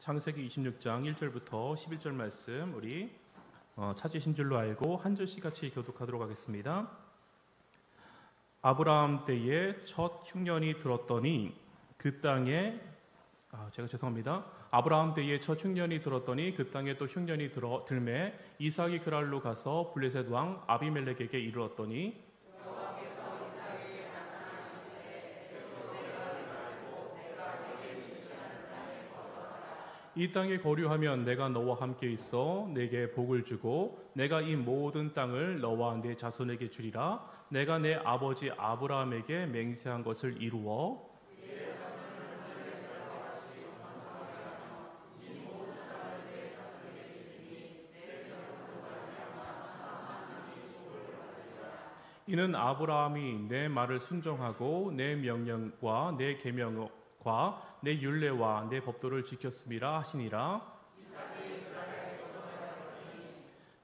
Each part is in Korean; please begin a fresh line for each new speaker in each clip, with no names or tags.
창세기 26장 1절부터 11절 말씀 우리 찾으신 줄로 알고 한 절씩 같이 교독하도록 하겠습니다. 아브라함 때에 첫 흉년이 들었더니 그 땅에 아브라함 때에 첫 흉년이 들었더니 그 땅에 또 흉년이 들매 이삭이 그랄로 가서 블레셋 왕 아비멜렉에게 이르렀더니 이 땅에 거류하면 내가 너와 함께 있어 내게 복을 주고 내가 이 모든 땅을 너와 내 자손에게 주리라. 내가 내 아버지 아브라함에게 맹세한 것을 이루어 이는 아브라함이 내 말을 순종하고 내 명령과 내 계명과 내 율례와 내 법도를 지켰음이라 하시니라.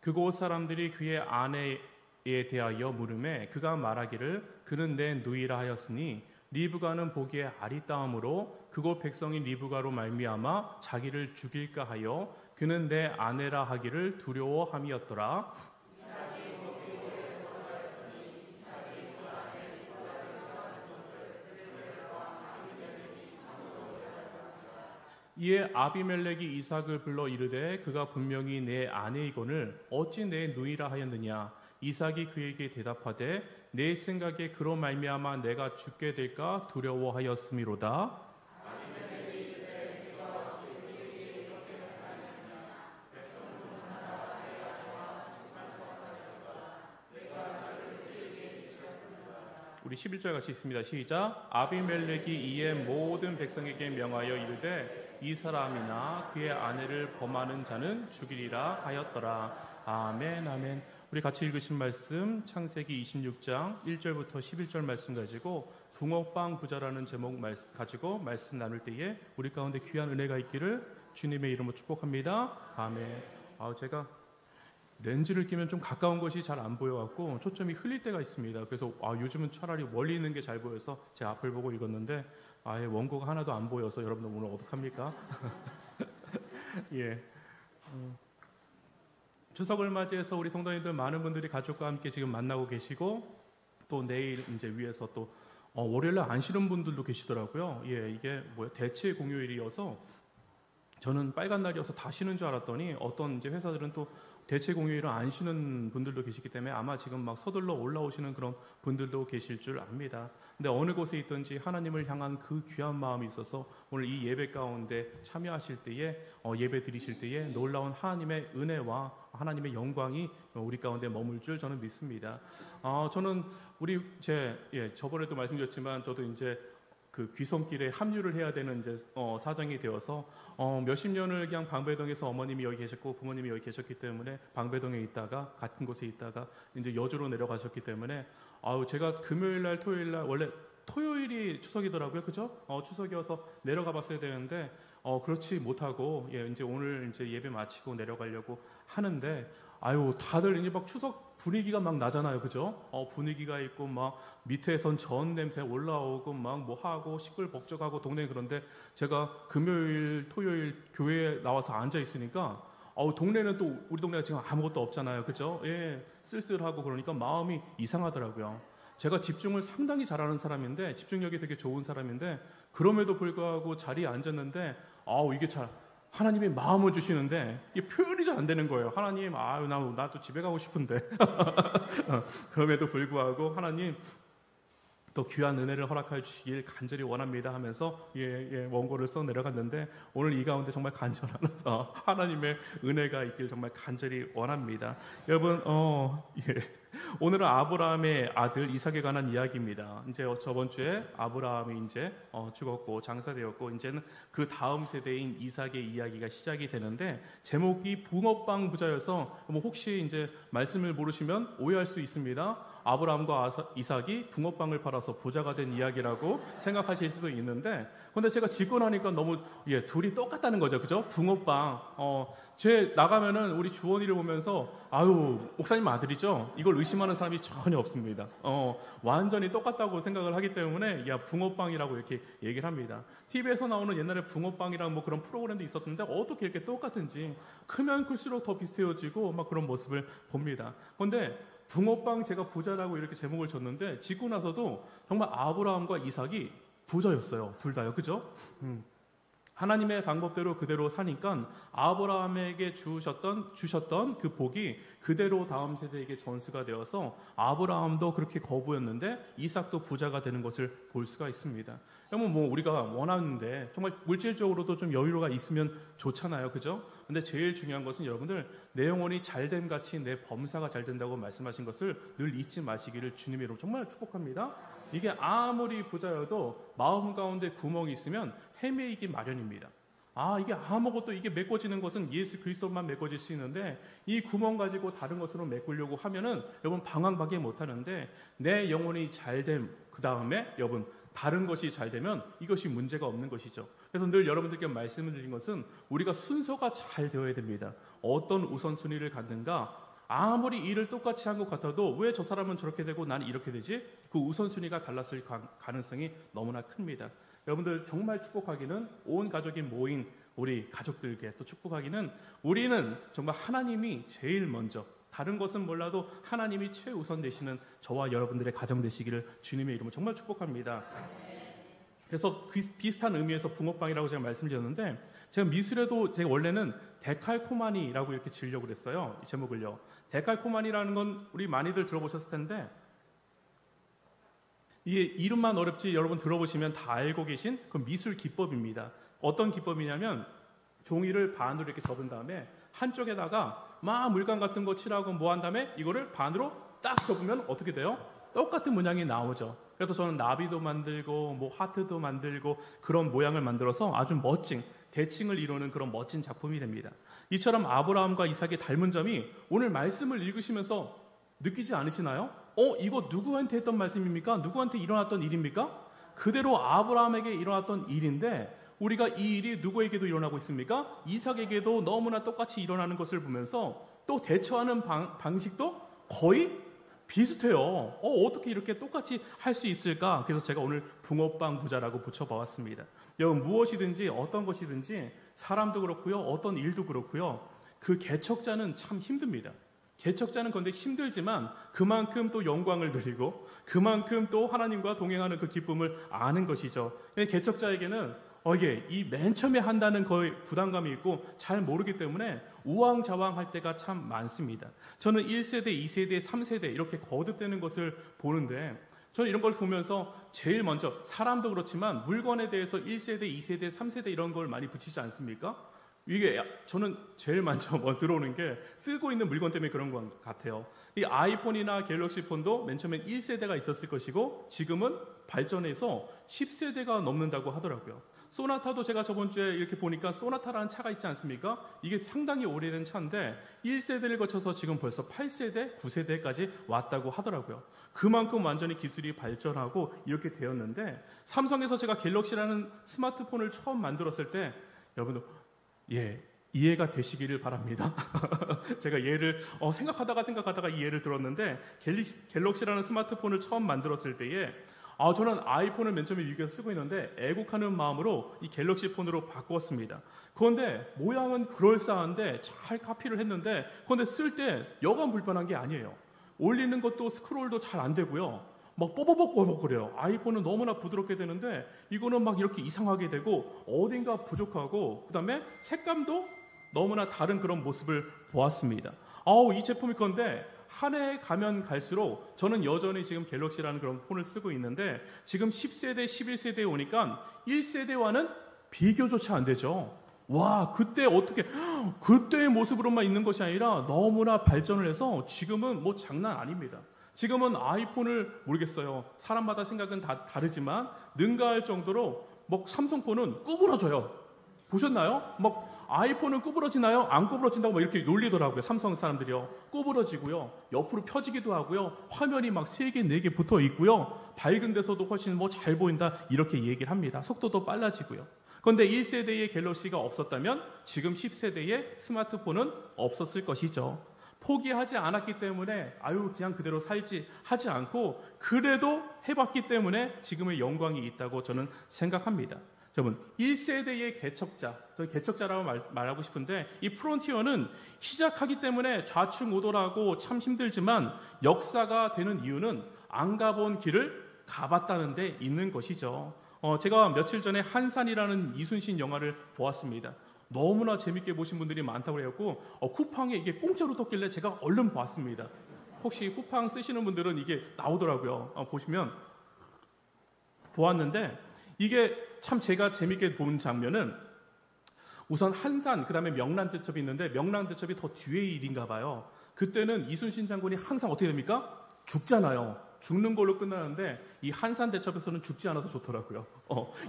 그곳 사람들이 그의 아내에 대하여 물으매 그가 말하기를 그는 내 누이라 하였으니 리브가는 보기에 아리따움으로 그곳 백성이 리브가로 말미암아 자기를 죽일까 하여 그는 내 아내라 하기를 두려워함이었더라. 이에 아비멜렉이 이삭을 불러 이르되 그가 분명히 내 아내이거늘 어찌 내 누이라 하였느냐. 이삭이 그에게 대답하되 내 생각에 그로 말미암아 내가 죽게 될까 두려워하였음이로다. 우리 11절 같이 있습니다. 시작. 아비멜렉이 이에 모든 백성에게 명하여 이르되 이 사람이나 그의 아내를 범하는 자는 죽이리라 하였더라. 아멘 아멘. 우리 같이 읽으신 말씀 창세기 26장 1절부터 11절 말씀 가지고 붕어빵 부자라는 제목 가지고 말씀 나눌 때에 우리 가운데 귀한 은혜가 있기를 주님의 이름으로 축복합니다. 아멘. 제가 렌즈를 끼면 좀 가까운 것이 잘 안 보여갖고 초점이 흘릴 때가 있습니다. 그래서 요즘은 차라리 멀리 있는 게 잘 보여서 제 앞을 보고 읽었는데 원고가 하나도 안 보여서 여러분들 오늘 어떡합니까? 예. 추석을 맞이해서 우리 성도님들 많은 분들이 가족과 함께 지금 만나고 계시고 또 내일 이제 위에서 또 월요일에 안 쉬는 분들도 계시더라고요. 예, 이게 대체 공휴일이어서 저는 빨간 날이어서 다 쉬는 줄 알았더니 어떤 이제 회사들은 또 대체 공휴일을 안 쉬는 분들도 계시기 때문에 아마 지금 막 서둘러 올라오시는 그런 분들도 계실 줄 압니다. 근데 어느 곳에 있든지 하나님을 향한 그 귀한 마음이 있어서 오늘 이 예배 가운데 참여하실 때에 예배 드리실 때에 놀라운 하나님의 은혜와 하나님의 영광이 우리 가운데 머물 줄 저는 믿습니다. 저는 저번에도 말씀드렸지만 저도 이제 그 귀성길에 합류를 해야 되는 이제 사정이 되어서 몇십 년을 그냥 방배동에서 어머님이 여기 계셨고 부모님이 여기 계셨기 때문에 방배동에 있다가 같은 곳에 있다가 이제 여주로 내려가셨기 때문에 제가 금요일 날 토요일 날 원래 토요일이 추석이더라고요, 그죠? 추석이어서 내려가 봤어야 되는데 그렇지 못하고 이제 오늘 이제 예배 마치고 내려가려고 하는데 다들 이제 막 추석 분위기가 막 나잖아요, 그죠? 분위기가 있고 막 밑에선 전 냄새 올라오고 막 뭐 하고 시끌벅적하고 동네. 그런데 제가 금요일 토요일 교회에 나와서 앉아 있으니까 동네는 또 우리 동네가 지금 아무것도 없잖아요, 그죠? 예, 쓸쓸하고 그러니까 마음이 이상하더라고요. 제가 집중을 상당히 잘하는 사람인데 집중력이 되게 좋은 사람인데 그럼에도 불구하고 자리에 앉았는데 이게 하나님이 마음을 주시는데 이게 표현이 잘 안 되는 거예요. 하나님, 나도 집에 가고 싶은데. 그럼에도 불구하고 하나님 또 귀한 은혜를 허락해 주시길 간절히 원합니다 하면서 원고를 써 내려갔는데 오늘 이 가운데 정말 간절한 하나님의 은혜가 있길 정말 간절히 원합니다. 여러분, 오늘은 아브라함의 아들 이삭에 관한 이야기입니다. 이제 저번 주에 아브라함이 이제 죽었고 장사되었고 이제는 그 다음 세대인 이삭의 이야기가 시작이 되는데 제목이 붕어빵 부자여서 혹시 이제 말씀을 모르시면 오해할 수 있습니다. 아브라함과 이삭이 붕어빵을 팔아서 부자가 된 이야기라고 생각하실 수도 있는데 근데 제가 짓고 나니까 너무 둘이 똑같다는 거죠, 그죠? 붕어빵. 제 나가면은 우리 주원이를 보면서 목사님 아들이죠? 이걸 의심하는 사람이 전혀 없습니다. 완전히 똑같다고 생각을 하기 때문에 야 붕어빵이라고 이렇게 얘기를 합니다. TV에서 나오는 옛날에 붕어빵이랑 뭐 그런 프로그램도 있었는데 어떻게 이렇게 똑같은지 크면 클수록 더 비슷해지고 막 그런 모습을 봅니다. 그런데 붕어빵 제가 부자라고 이렇게 제목을 줬는데 짓고 나서도 정말 아브라함과 이삭이 부자였어요. 둘 다요. 그죠? 하나님의 방법대로 그대로 사니까 아브라함에게 주셨던 그 복이 그대로 다음 세대에게 전수가 되어서 아브라함도 그렇게 거부였는데 이삭도 부자가 되는 것을 볼 수가 있습니다. 여러분 뭐 우리가 원하는데 정말 물질적으로도 좀 여유가 있으면 좋잖아요. 그죠? 근데 제일 중요한 것은 여러분들 내 영혼이 잘됨 같이 내 범사가 잘 된다고 말씀하신 것을 늘 잊지 마시기를 주님의 이름으로 정말 축복합니다. 이게 아무리 부자여도 마음 가운데 구멍이 있으면 헤매이기 마련입니다. 이게 아무것도 이게 메꿔지는 것은 예수 그리스도만 메꿔질 수 있는데 이 구멍 가지고 다른 것으로 메꾸려고 하면은 여러분 방황밖에 못하는데 내 영혼이 잘됨 그 다음에 여러분 다른 것이 잘 되면 이것이 문제가 없는 것이죠. 그래서 늘 여러분들께 말씀을 드린 것은 우리가 순서가 잘 되어야 됩니다. 어떤 우선순위를 갖는가 아무리 일을 똑같이 한 것 같아도 왜 저 사람은 저렇게 되고 나는 이렇게 되지? 그 우선순위가 달랐을 가능성이 너무나 큽니다. 여러분들 정말 축복하기는 온 가족이 모인 우리 가족들께 또 축복하기는 우리는 정말 하나님이 제일 먼저 다른 것은 몰라도 하나님이 최우선 되시는 저와 여러분들의 가정 되시기를 주님의 이름으로 정말 축복합니다. 그래서 비슷한 의미에서 붕어빵이라고 제가 말씀드렸는데 제가 미술에도 제가 원래는 데칼코마니라고 이렇게 지으려고 그랬어요. 이 제목을요. 데칼코마니라는 건 우리 많이들 들어보셨을 텐데 이 이름만 어렵지 여러분 들어보시면 다 알고 계신 그 미술 기법입니다. 어떤 기법이냐면 종이를 반으로 이렇게 접은 다음에 한쪽에다가 막 물감 같은 거 칠하고 뭐 한 다음에 이거를 반으로 딱 접으면 어떻게 돼요? 똑같은 문양이 나오죠. 그래서 저는 나비도 만들고 뭐 하트도 만들고 그런 모양을 만들어서 아주 멋진 대칭을 이루는 그런 멋진 작품이 됩니다. 이처럼 아브라함과 이삭이 닮은 점이 오늘 말씀을 읽으시면서 느끼지 않으시나요? 이거 누구한테 했던 말씀입니까? 누구한테 일어났던 일입니까? 그대로 아브라함에게 일어났던 일인데 우리가 이 일이 누구에게도 일어나고 있습니까? 이삭에게도 너무나 똑같이 일어나는 것을 보면서 또 대처하는 방식도 거의 비슷해요. 어떻게 이렇게 똑같이 할 수 있을까? 그래서 제가 오늘 붕어빵 부자라고 붙여보았습니다. 여러분 무엇이든지 어떤 것이든지 사람도 그렇고요. 어떤 일도 그렇고요. 그 개척자는 참 힘듭니다. 개척자는 그런데 힘들지만 그만큼 또 영광을 누리고 그만큼 또 하나님과 동행하는 그 기쁨을 아는 것이죠. 개척자에게는 이게 이 맨 처음에 한다는 거의 부담감이 있고 잘 모르기 때문에 우왕좌왕할 때가 참 많습니다. 저는 1세대, 2세대, 3세대 이렇게 거듭되는 것을 보는데 저는 이런 걸 보면서 제일 먼저 사람도 그렇지만 물건에 대해서 1세대, 2세대, 3세대 이런 걸 많이 붙이지 않습니까? 이게 저는 제일 먼저 들어오는 게 쓰고 있는 물건 때문에 그런 것 같아요. 이 아이폰이나 갤럭시 폰도 맨 처음엔 1세대가 있었을 것이고 지금은 발전해서 10세대가 넘는다고 하더라고요. 소나타도 제가 저번 주에 이렇게 보니까 소나타라는 차가 있지 않습니까? 이게 상당히 오래된 차인데 1세대를 거쳐서 지금 벌써 8세대, 9세대까지 왔다고 하더라고요. 그만큼 완전히 기술이 발전하고 이렇게 되었는데 삼성에서 제가 갤럭시라는 스마트폰을 처음 만들었을 때 여러분들 이해가 되시기를 바랍니다. 제가 얘를 생각하다가 이 예를 들었는데 갤럭시라는 스마트폰을 처음 만들었을 때에 저는 아이폰을 맨 처음에 미국에서 쓰고 있는데 애국하는 마음으로 이 갤럭시 폰으로 바꾸었습니다. 그런데 모양은 그럴싸한데 잘 카피를 했는데 그런데 쓸 때 여간 불편한 게 아니에요. 올리는 것도 스크롤도 잘 안 되고요. 막 뽀뽀뽀뽀 그래요. 아이폰은 너무나 부드럽게 되는데 이거는 막 이렇게 이상하게 되고 어딘가 부족하고 그 다음에 색감도 너무나 다른 그런 모습을 보았습니다. 이 제품이 그런데 한 해 가면 갈수록 저는 여전히 지금 갤럭시라는 그런 폰을 쓰고 있는데 지금 10세대, 11세대에 오니까 1세대와는 비교조차 안 되죠. 와, 그때의 모습으로만 있는 것이 아니라 너무나 발전을 해서 지금은 뭐 장난 아닙니다. 지금은 아이폰을 모르겠어요. 사람마다 생각은 다 다르지만 능가할 정도로 삼성폰은 구부러져요. 보셨나요? 아이폰은 구부러지나요? 안 구부러진다고 이렇게 놀리더라고요. 삼성 사람들이요. 구부러지고요. 옆으로 펴지기도 하고요. 화면이 3개, 4개 붙어 있고요. 밝은 데서도 훨씬 잘 보인다. 이렇게 얘기를 합니다. 속도도 빨라지고요. 그런데 1세대의 갤럭시가 없었다면 지금 10세대의 스마트폰은 없었을 것이죠. 포기하지 않았기 때문에 아유 그냥 그대로 살지 하지 않고 그래도 해봤기 때문에 지금의 영광이 있다고 저는 생각합니다. 여러분 1세대의 개척자, 개척자라고 말하고 싶은데 이 프론티어는 시작하기 때문에 좌충우돌하고 참 힘들지만 역사가 되는 이유는 안 가본 길을 가봤다는 데 있는 것이죠. 제가 며칠 전에 한산이라는 이순신 영화를 보았습니다. 너무나 재밌게 보신 분들이 많다고 해갖고 쿠팡에 이게 공짜로 떴길래 제가 얼른 봤습니다. 혹시 쿠팡 쓰시는 분들은 이게 나오더라고요. 보시면 보았는데 이게 참 제가 재밌게 본 장면은 우선 한산 그다음에 명란대첩이 있는데 명란대첩이 더 뒤의 일인가 봐요. 그때는 이순신 장군이 항상 어떻게 됩니까? 죽잖아요. 죽는 걸로 끝나는데 이 한산대첩에서는 죽지 않아서 좋더라고요.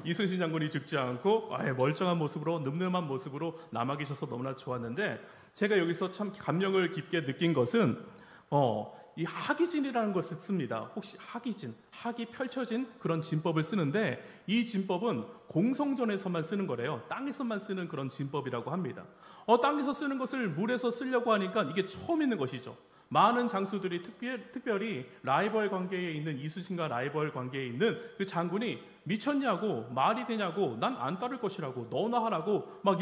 이순신 장군이 죽지 않고 멀쩡한 모습으로 늠름한 모습으로 남아 계셔서 너무나 좋았는데 제가 여기서 참 감명을 깊게 느낀 것은 이 학이진이라는 것을 씁니다. 혹시 학이진, 학이 펼쳐진 그런 진법을 쓰는데 이 진법은 공성전에서만 쓰는 거래요. 땅에서만 쓰는 그런 진법이라고 합니다. 땅에서 쓰는 것을 물에서 쓰려고 하니까 이게 처음 있는 것이죠. 많은 장수들이 특별히 라이벌 관계에 있는 이순신과 라이벌 관계에 있는 그 장군이 미쳤냐고 말이 되냐고 난 안 따를 것이라고 너나 하라고 막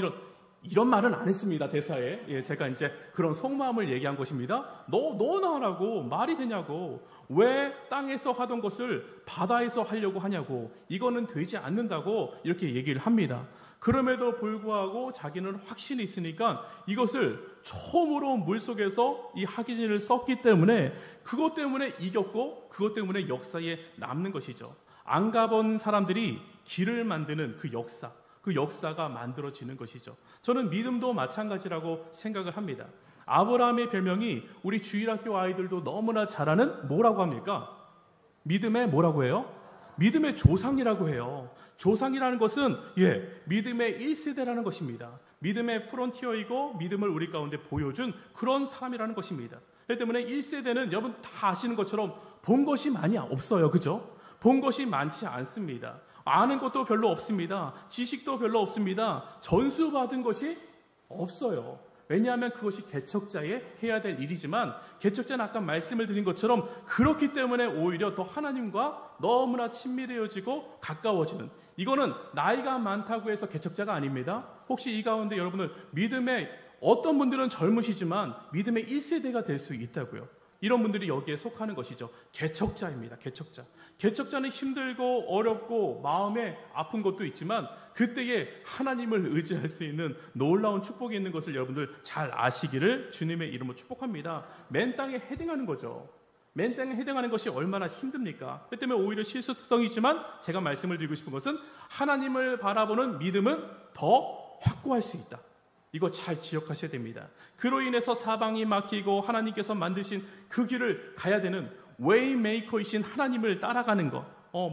이런 말은 안 했습니다. 대사에. 예, 제가 이제 그런 속마음을 얘기한 것입니다. 너나 하라고 말이 되냐고 왜 땅에서 하던 것을 바다에서 하려고 하냐고 이거는 되지 않는다고 이렇게 얘기를 합니다. 그럼에도 불구하고 자기는 확신이 있으니까 이것을 처음으로 물속에서 이 학이진을 썼기 때문에 그것 때문에 이겼고 그것 때문에 역사에 남는 것이죠. 안 가본 사람들이 길을 만드는 그 역사가 만들어지는 것이죠. 저는 믿음도 마찬가지라고 생각을 합니다. 아브라함의 별명이 우리 주일학교 아이들도 너무나 잘 아는 뭐라고 합니까? 믿음의 뭐라고 해요? 믿음의 조상이라고 해요. 조상이라는 것은 믿음의 1세대라는 것입니다. 믿음의 프론티어이고 믿음을 우리 가운데 보여준 그런 사람이라는 것입니다. 그렇기 때문에 1세대는 여러분 다 아시는 것처럼 본 것이 많이 없어요. 그죠? 본 것이 많지 않습니다. 아는 것도 별로 없습니다. 지식도 별로 없습니다. 전수받은 것이 없어요. 왜냐하면 그것이 개척자의 해야 될 일이지만 개척자는 아까 말씀을 드린 것처럼 그렇기 때문에 오히려 더 하나님과 너무나 친밀해지고 가까워지는 이거는 나이가 많다고 해서 개척자가 아닙니다. 혹시 이 가운데 여러분은 믿음의 어떤 분들은 젊으시지만 믿음의 1세대가 될 수 있다고요. 이런 분들이 여기에 속하는 것이죠. 개척자입니다. 개척자. 개척자는 힘들고 어렵고 마음에 아픈 것도 있지만 그때에 하나님을 의지할 수 있는 놀라운 축복이 있는 것을 여러분들 잘 아시기를 주님의 이름으로 축복합니다. 맨 땅에 헤딩하는 거죠. 맨 땅에 헤딩하는 것이 얼마나 힘듭니까? 그 때문에 오히려 실수성이지만 제가 말씀을 드리고 싶은 것은 하나님을 바라보는 믿음은 더 확고할 수 있다. 이거 잘 기억하셔야 됩니다. 그로 인해서 사방이 막히고 하나님께서 만드신 그 길을 가야 되는 웨이메이커이신 하나님을 따라가는 것.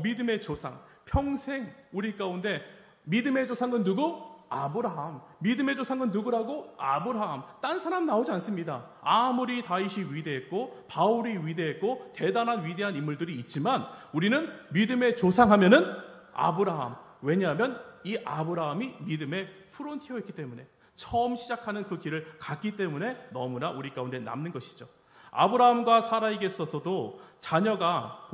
믿음의 조상. 평생 우리 가운데 믿음의 조상은 누구? 아브라함. 믿음의 조상은 누구라고? 아브라함. 딴 사람 나오지 않습니다. 아무리 다윗이 위대했고 바울이 위대했고 대단한 위대한 인물들이 있지만 우리는 믿음의 조상하면은 아브라함. 왜냐하면 이 아브라함이 믿음의 프론티어였기 때문에 처음 시작하는 그 길을 갔기 때문에 너무나 우리 가운데 남는 것이죠. 아브라함과 사라에게 있어서도 자녀가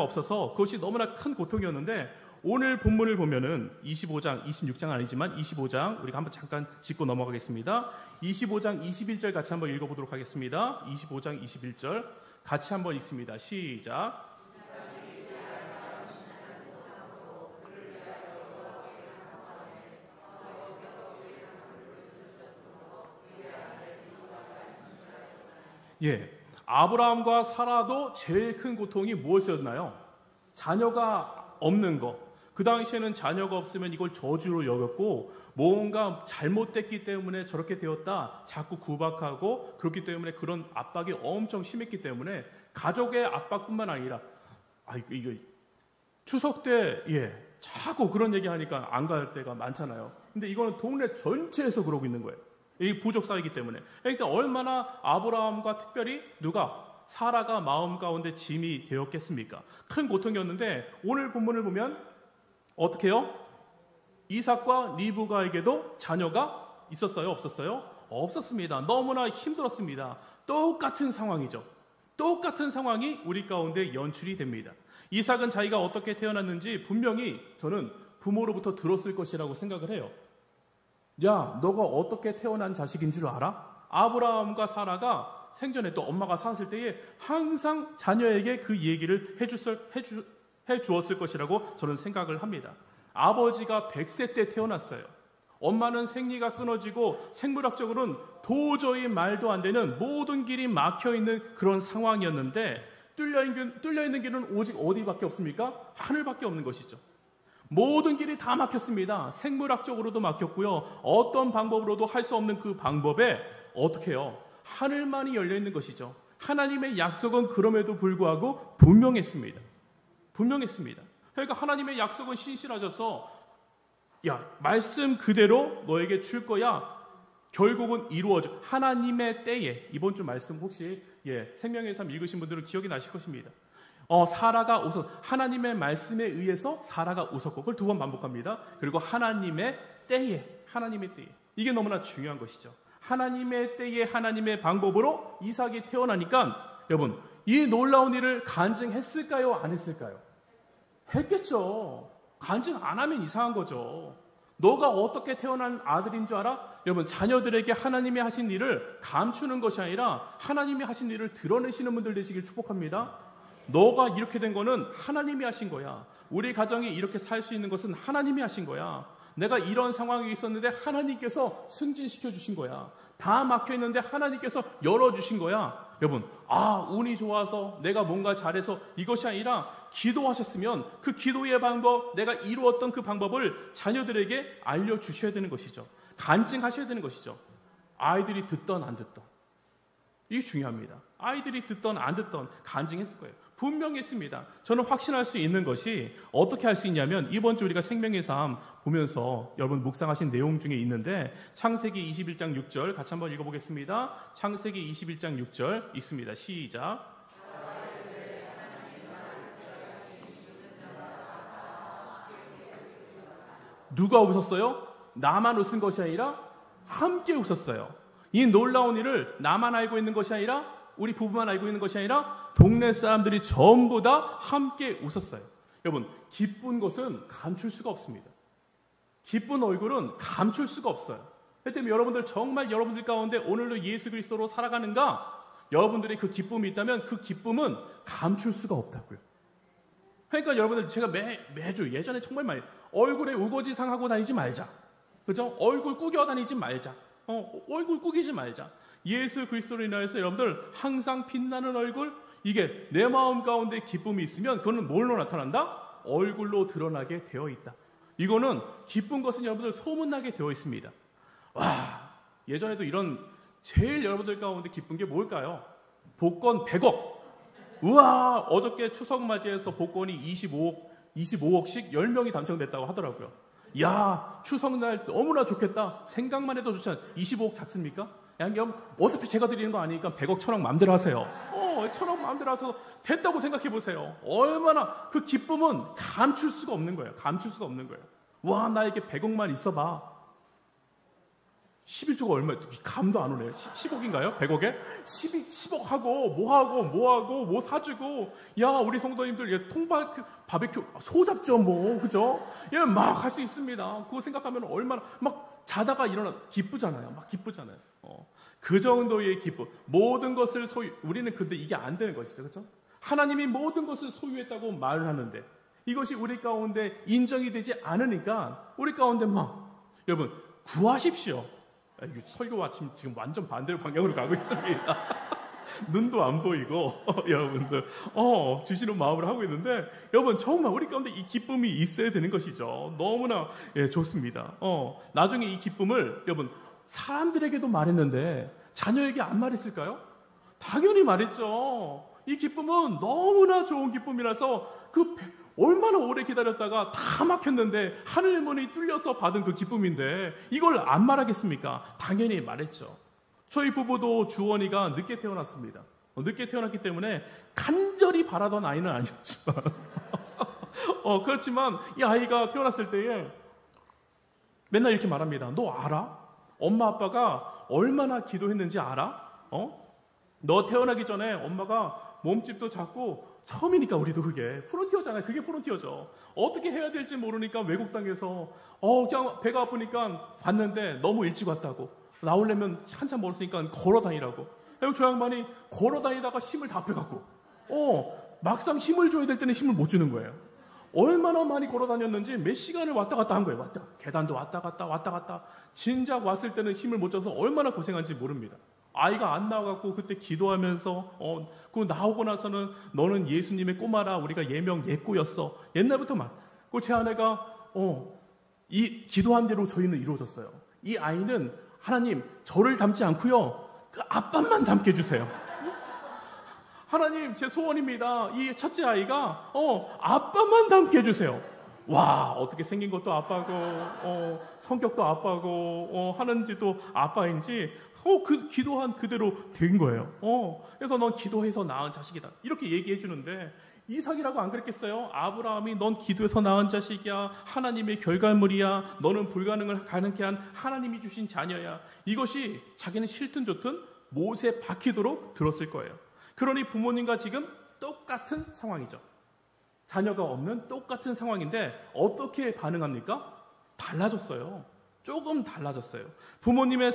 없어서 그것이 너무나 큰 고통이었는데 오늘 본문을 보면은 25장, 26장 아니지만 25장 우리가 한번 잠깐 짚고 넘어가겠습니다. 25장 21절 같이 한번 읽어보도록 하겠습니다. 25장 21절 같이 한번 읽습니다. 시작. 아브라함과 사라도 제일 큰 고통이 무엇이었나요? 자녀가 없는 것. 그 당시에는 자녀가 없으면 이걸 저주로 여겼고 뭔가 잘못됐기 때문에 저렇게 되었다. 자꾸 구박하고 그렇기 때문에 그런 압박이 엄청 심했기 때문에 가족의 압박뿐만 아니라 이거 추석 때 자꾸 그런 얘기하니까 안 갈 때가 많잖아요. 근데 이거는 동네 전체에서 그러고 있는 거예요. 이 부족 사이기 때문에. 그러니까 얼마나 아브라함과 특별히 사라가 마음 가운데 짐이 되었겠습니까? 큰 고통이었는데 오늘 본문을 보면 어떻게 해요? 이삭과 리브가에게도 자녀가 있었어요? 없었어요? 없었습니다. 너무나 힘들었습니다. 똑같은 상황이죠. 똑같은 상황이 우리 가운데 연출이 됩니다. 이삭은 자기가 어떻게 태어났는지 분명히 저는 부모로부터 들었을 것이라고 생각을 해요. 야, 너가 어떻게 태어난 자식인 줄 알아? 아브라함과 사라가 생전에 또 엄마가 살았을 때에 항상 자녀에게 그 얘기를 해주었을 것이라고 저는 생각을 합니다. 아버지가 100세 때 태어났어요. 엄마는 생리가 끊어지고 생물학적으로는 도저히 말도 안 되는 모든 길이 막혀있는 그런 상황이었는데 뚫려있는 길은 오직 어디밖에 없습니까? 하늘밖에 없는 것이죠. 모든 길이 다 막혔습니다. 생물학적으로도 막혔고요. 어떤 방법으로도 할 수 없는 그 방법에 어떻게 해요? 하늘만이 열려있는 것이죠. 하나님의 약속은 그럼에도 불구하고 분명했습니다. 그러니까 하나님의 약속은 신실하셔서 야, 말씀 그대로 너에게 줄 거야. 결국은 이루어져. 하나님의 때에. 이번 주 말씀 혹시 생명의 삶 읽으신 분들은 기억이 나실 것입니다. 사라가 하나님의 말씀에 의해서 사라가 웃었고, 그걸 2번 반복합니다. 그리고 하나님의 때에. 이게 너무나 중요한 것이죠. 하나님의 때에 하나님의 방법으로 이삭이 태어나니까 여러분, 이 놀라운 일을 간증했을까요? 안 했을까요? 했겠죠. 간증 안 하면 이상한 거죠. 너가 어떻게 태어난 아들인 줄 알아? 여러분, 자녀들에게 하나님이 하신 일을 감추는 것이 아니라 하나님이 하신 일을 드러내시는 분들 되시길 축복합니다. 너가 이렇게 된 거는 하나님이 하신 거야. 우리 가정이 이렇게 살 수 있는 것은 하나님이 하신 거야. 내가 이런 상황이 있었는데 하나님께서 승진시켜 주신 거야. 다 막혀 있는데 하나님께서 열어주신 거야. 여러분, 운이 좋아서 내가 뭔가 잘해서 이것이 아니라 기도하셨으면 그 기도의 방법, 내가 이루었던 그 방법을 자녀들에게 알려주셔야 되는 것이죠. 간증하셔야 되는 것이죠. 아이들이 듣던 안 듣던. 이게 중요합니다. 아이들이 듣던 안 듣던 간증했을 거예요. 분명히 했습니다. 저는 확신할 수 있는 것이 어떻게 할 수 있냐면 이번 주 우리가 생명의 삶 보면서 여러분 묵상하신 내용 중에 있는데 창세기 21장 6절 같이 한번 읽어보겠습니다. 창세기 21장 6절 읽습니다. 시작. 누가 웃었어요? 나만 웃은 것이 아니라 함께 웃었어요. 이 놀라운 일을 나만 알고 있는 것이 아니라 우리 부부만 알고 있는 것이 아니라 동네 사람들이 전부 다 함께 웃었어요. 여러분, 기쁜 것은 감출 수가 없습니다. 기쁜 얼굴은 감출 수가 없어요. 그렇기 때문에 여러분들 정말 여러분들 가운데 오늘도 예수 그리스도로 살아가는가? 여러분들의 그 기쁨이 있다면 그 기쁨은 감출 수가 없다고요. 그러니까 여러분들 제가 매주 예전에 정말 많이 얼굴에 우거지상 하고 다니지 말자. 그죠? 얼굴 꾸겨 다니지 말자. 얼굴 꾸기지 말자. 예수 그리스도로 인하여서 여러분들 항상 빛나는 얼굴, 이게 내 마음 가운데 기쁨이 있으면 그거는 뭘로 나타난다? 얼굴로 드러나게 되어 있다. 이거는 기쁜 것은 여러분들 소문나게 되어 있습니다. 와, 예전에도 이런 제일 여러분들 가운데 기쁜 게 뭘까요? 복권 100억. 우와, 어저께 추석 맞이해서 복권이 25억씩 10명이 당첨됐다고 하더라고요. 야, 추석날 너무나 좋겠다. 생각만 해도 좋지 않아요? 25억 작습니까? 어차피 제가 드리는 거 아니니까 100억, 1000억 마음대로 하세요. 1000억 마음대로 하셔서 됐다고 생각해 보세요. 얼마나 그 기쁨은 감출 수가 없는 거예요. 와, 나에게 100억만 있어봐. 11조가 얼마예요? 감도 안 오네요. 10억인가요? 100억에? 10억 하고 뭐 사주고, 야, 우리 성도님들 바베큐 소 잡죠 뭐, 그죠? 막 할 수 있습니다. 그거 생각하면 얼마나 막 자다가 일어나 기쁘잖아요. 그 정도의 기쁨, 모든 것을 우리는 근데 이게 안 되는 것이죠, 그렇죠? 하나님이 모든 것을 소유했다고 말을 하는데 이것이 우리 가운데 인정이 되지 않으니까 우리 가운데 여러분 구하십시오. 이게 설교와 지금 완전 반대로 방향으로 가고 있습니다. 눈도 안 보이고 여러분들 주시는 마음으로 하고 있는데 여러분 정말 우리 가운데 이 기쁨이 있어야 되는 것이죠. 너무나 좋습니다. 나중에 이 기쁨을 여러분 사람들에게도 말했는데 자녀에게 안 말했을까요? 당연히 말했죠. 이 기쁨은 너무나 좋은 기쁨이라서 얼마나 오래 기다렸다가 다 막혔는데 하늘 문이 뚫려서 받은 그 기쁨인데 이걸 안 말하겠습니까? 당연히 말했죠. 저희 부부도 주원이가 늦게 태어났습니다. 늦게 태어났기 때문에 간절히 바라던 아이는 아니었지만 그렇지만 이 아이가 태어났을 때에 맨날 이렇게 말합니다. 너 알아? 엄마 아빠가 얼마나 기도했는지 알아? 너 태어나기 전에 엄마가 몸집도 작고 처음이니까 우리도 그게 프론티어잖아요. 그게 프론티어죠. 어떻게 해야 될지 모르니까 외국 땅에서 그냥 배가 아프니까 봤는데 너무 일찍 왔다고. 나오려면 한참 멀었으니까 걸어 다니라고. 그리고 저 양반이 걸어 다니다가 힘을 다 빼갖고 막상 힘을 줘야 될 때는 힘을 못 주는 거예요. 얼마나 많이 걸어 다녔는지 몇 시간을 왔다 갔다 한 거예요. 계단도 왔다 갔다. 진작 왔을 때는 힘을 못 줘서 얼마나 고생한지 모릅니다. 아이가 안 나와갖고 그때 기도하면서 그 나오고 나서는 너는 예수님의 꼬마라, 우리가 예명 예꼬였어. 옛날부터만. 그 제 아내가 이 기도한 대로 저희는 이루어졌어요. 이 아이는 하나님 저를 닮지 않고요, 그 아빠만 닮게 해주세요. 하나님 제 소원입니다. 이 첫째 아이가 아빠만 닮게 해주세요. 와, 어떻게 생긴 것도 아빠고 성격도 아빠고 하는지도 아빠인지 그 기도한 그대로 된 거예요. 그래서 넌 기도해서 낳은 자식이다 이렇게 얘기해 주는데, 이삭이라고 안 그랬겠어요? 아브라함이 넌 기도해서 낳은 자식이야, 하나님의 결과물이야, 너는 불가능을 가능케 한 하나님이 주신 자녀야. 이것이 자기는 싫든 좋든 못에 박히도록 들었을 거예요. 그러니 부모님과 지금 똑같은 상황이죠. 자녀가 없는 똑같은 상황인데 어떻게 반응합니까? 달라졌어요. 조금 달라졌어요. 부모님은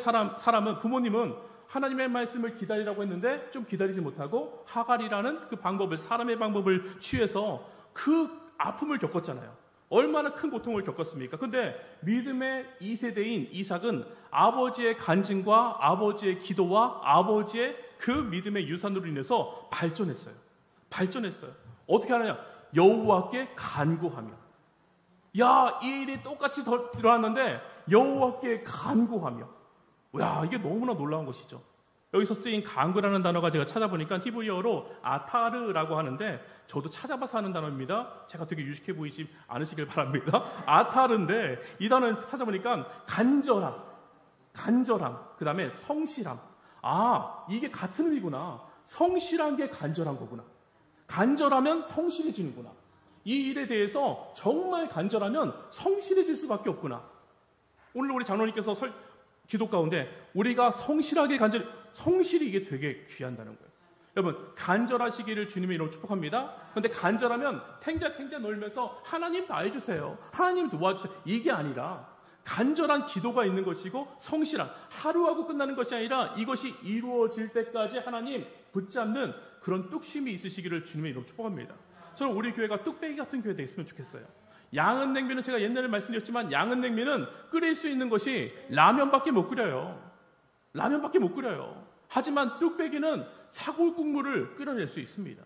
하나님의 말씀을 기다리라고 했는데 좀 기다리지 못하고 하갈이라는 그 방법을, 사람의 방법을 취해서 그 아픔을 겪었잖아요. 얼마나 큰 고통을 겪었습니까? 근데 믿음의 2세대인 이삭은 아버지의 간증과 아버지의 기도와 아버지의 그 믿음의 유산으로 인해서 발전했어요. 어떻게 하느냐? 여호와께 간구하며. 야, 이 일이 똑같이 일어났는데 여호와께 간구하며. 야, 이게 너무나 놀라운 것이죠. 여기서 쓰인 간구라는 단어가 제가 찾아보니까 히브리어로 아타르라고 하는데, 저도 찾아봐서 하는 단어입니다. 제가 되게 유식해 보이지 않으시길 바랍니다. 아타르인데 이 단어를 찾아보니까 간절함, 그 다음에 성실함. 이게 같은 의미구나. 성실한 게 간절한 거구나. 간절하면 성실해지는구나. 이 일에 대해서 정말 간절하면 성실해질 수밖에 없구나. 오늘 우리 장로님께서 기도 가운데 우리가 성실하게 성실이 이게 되게 귀한다는 거예요. 여러분, 간절하시기를 주님의 이름으로 축복합니다. 그런데 간절하면 탱자 놀면서 하나님 다 해주세요, 하나님 도와주세요, 이게 아니라 간절한 기도가 있는 것이고, 성실한, 하루하고 끝나는 것이 아니라 이것이 이루어질 때까지 하나님 붙잡는 그런 뚝심이 있으시기를 주님의 이름으로 축복합니다. 저는 우리 교회가 뚝배기 같은 교회가 됐으면 좋겠어요. 양은 냉면은, 제가 옛날에 말씀드렸지만 양은 냉면은 끓일 수 있는 것이 라면밖에 못 끓여요. 하지만 뚝배기는 사골 국물을 끓여낼 수 있습니다.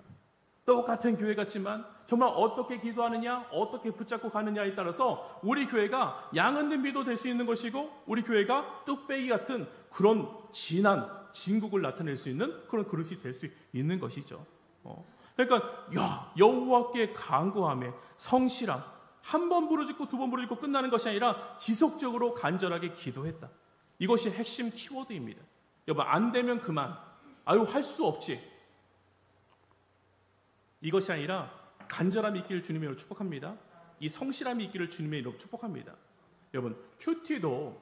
똑같은 교회 같지만 정말 어떻게 기도하느냐, 어떻게 붙잡고 가느냐에 따라서 우리 교회가 양은 냄비도 될 수 있는 것이고, 우리 교회가 뚝배기 같은 그런 진한 진국을 나타낼 수 있는 그런 그릇이 될 수 있는 것이죠. 그러니까 여호와께 간구하며 성실함, 한 번 부르짖고 두 번 부르짖고 끝나는 것이 아니라 지속적으로 간절하게 기도했다. 이것이 핵심 키워드입니다. 여러분, 안 되면 그만, 할 수 없지, 이것이 아니라 간절함이 있기를 주님의 이름으로 축복합니다. 이 성실함이 있기를 주님의 이름으로 축복합니다. 여러분, 큐티도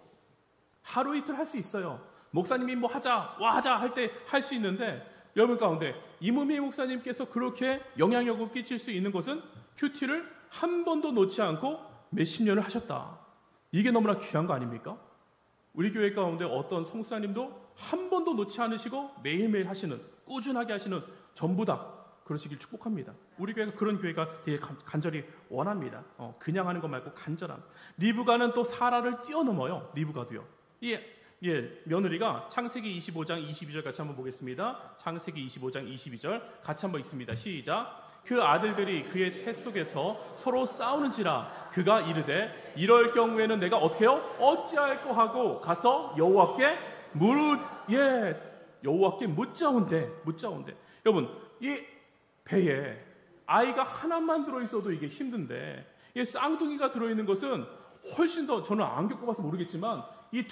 하루 이틀 할 수 있어요. 목사님이 하자 할 때 할 수 있는데, 여러분 가운데 이무미 목사님께서 그렇게 영향력을 끼칠 수 있는 것은 큐티를 한 번도 놓지 않고 몇십 년을 하셨다. 이게 너무나 귀한 거 아닙니까? 우리 교회 가운데 어떤 성수사님도 한 번도 놓지 않으시고 매일매일 하시는, 꾸준하게 하시는, 전부 다 그러시길 축복합니다. 우리 교회가 그런 교회가 되게 간절히 원합니다. 그냥 하는 것 말고 간절함. 리브가는 또 사라를 뛰어넘어요. 리브가도요. 며느리가 창세기 25장 22절 같이 한번 보겠습니다. 창세기 25장 22절 같이 한번 읽습니다. 시작. 그 아들들이 그의 태 속에서 서로 싸우는지라 그가 이르되 이럴 경우에는 내가 어떻게 해요? 어찌할꼬 하고 가서 여호와께 묻자온대. 여러분, 이 배에 아이가 하나만 들어있어도 이게 힘든데, 이 쌍둥이가 들어있는 것은 훨씬 더, 저는 안 겪어봐서 모르겠지만 이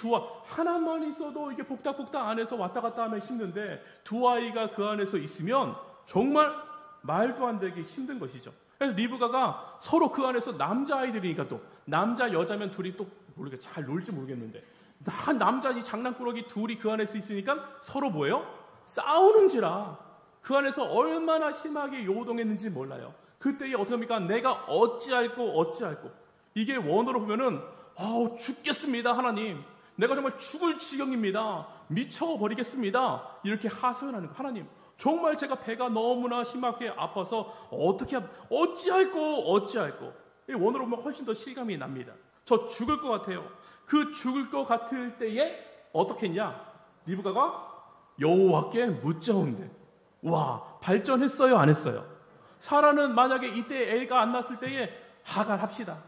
하나만 있어도 이게 복닥복닥 안에서 왔다 갔다 하면 힘든데, 두 아이가 그 안에서 있으면 정말 말도 안 되게 힘든 것이죠. 그래서 리브가가 서로 그 안에서 남자아이들이니까, 또 남자 여자면 둘이 또 잘 놀지 모르겠는데 한 남자 이 장난꾸러기 둘이 그 안에서 있으니까 서로 뭐예요? 싸우는지라. 그 안에서 얼마나 심하게 요동했는지 몰라요. 그때에 어떻게 합니까? 내가 어찌할꼬. 이게 원어로 보면은 죽겠습니다 하나님. 내가 정말 죽을 지경입니다. 미쳐버리겠습니다. 이렇게 하소연하는 거예요. 하나님, 정말 제가 배가 너무나 심하게 아파서 어찌할꼬. 이 원어로 보면 훨씬 더 실감이 납니다. 저 죽을 것 같아요. 그 죽을 것 같을 때에 어떻게 했냐? 리브가가 여호와께 묻자온대. 와, 발전했어요, 안 했어요? 사라는 만약에 이때 애가 안 났을 때에 하갈합시다.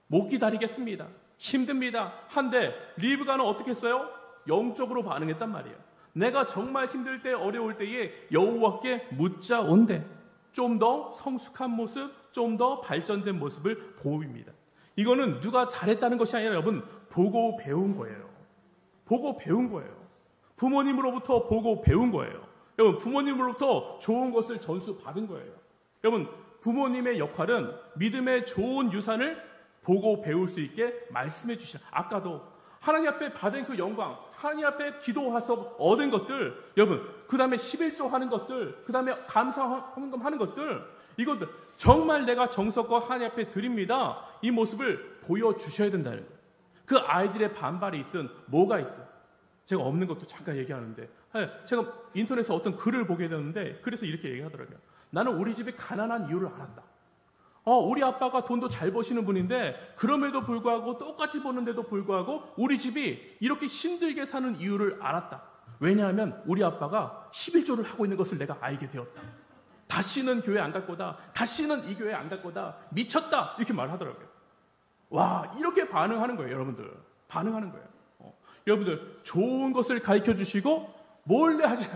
못 기다리겠습니다. 힘듭니다. 한데 리브가는 어떻게 했어요? 영적으로 반응했단 말이에요. 내가 정말 힘들 때, 어려울 때에 여호와께 묻자온대. 좀 더 성숙한 모습, 좀 더 발전된 모습을 보입니다. 이거는 누가 잘했다는 것이 아니라 여러분, 보고 배운 거예요. 보고 배운 거예요. 부모님으로부터 보고 배운 거예요. 여러분, 부모님으로부터 좋은 것을 전수받은 거예요. 여러분, 부모님의 역할은 믿음의 좋은 유산을 보고 배울 수 있게 말씀해 주시라. 아까도 하나님 앞에 받은 그 영광, 하나님 앞에 기도해서 얻은 것들, 여러분, 그 다음에 11조 하는 것들, 그 다음에 감사헌금 하는 것들, 이것들 정말 내가 정성껏 하나님 앞에 드립니다. 이 모습을 보여주셔야 된다는 거예요. 그 아이들의 반발이 있든 뭐가 있든. 제가 없는 것도 잠깐 얘기하는데, 제가 인터넷에서 어떤 글을 보게 되는데, 그래서 이렇게 얘기하더라고요. 나는 우리 집이 가난한 이유를 알았다. 우리 아빠가 돈도 잘 버시는 분인데 그럼에도 불구하고, 똑같이 버는데도 불구하고 우리 집이 이렇게 힘들게 사는 이유를 알았다. 왜냐하면 우리 아빠가 11조를 하고 있는 것을 내가 알게 되었다. 다시는 교회 안 갈 거다. 다시는 이 교회 안 갈 거다. 미쳤다. 이렇게 말하더라고요. 와, 이렇게 반응하는 거예요, 여러분들. 반응하는 거예요. 여러분들, 좋은 것을 가르쳐 주시고 몰래 하지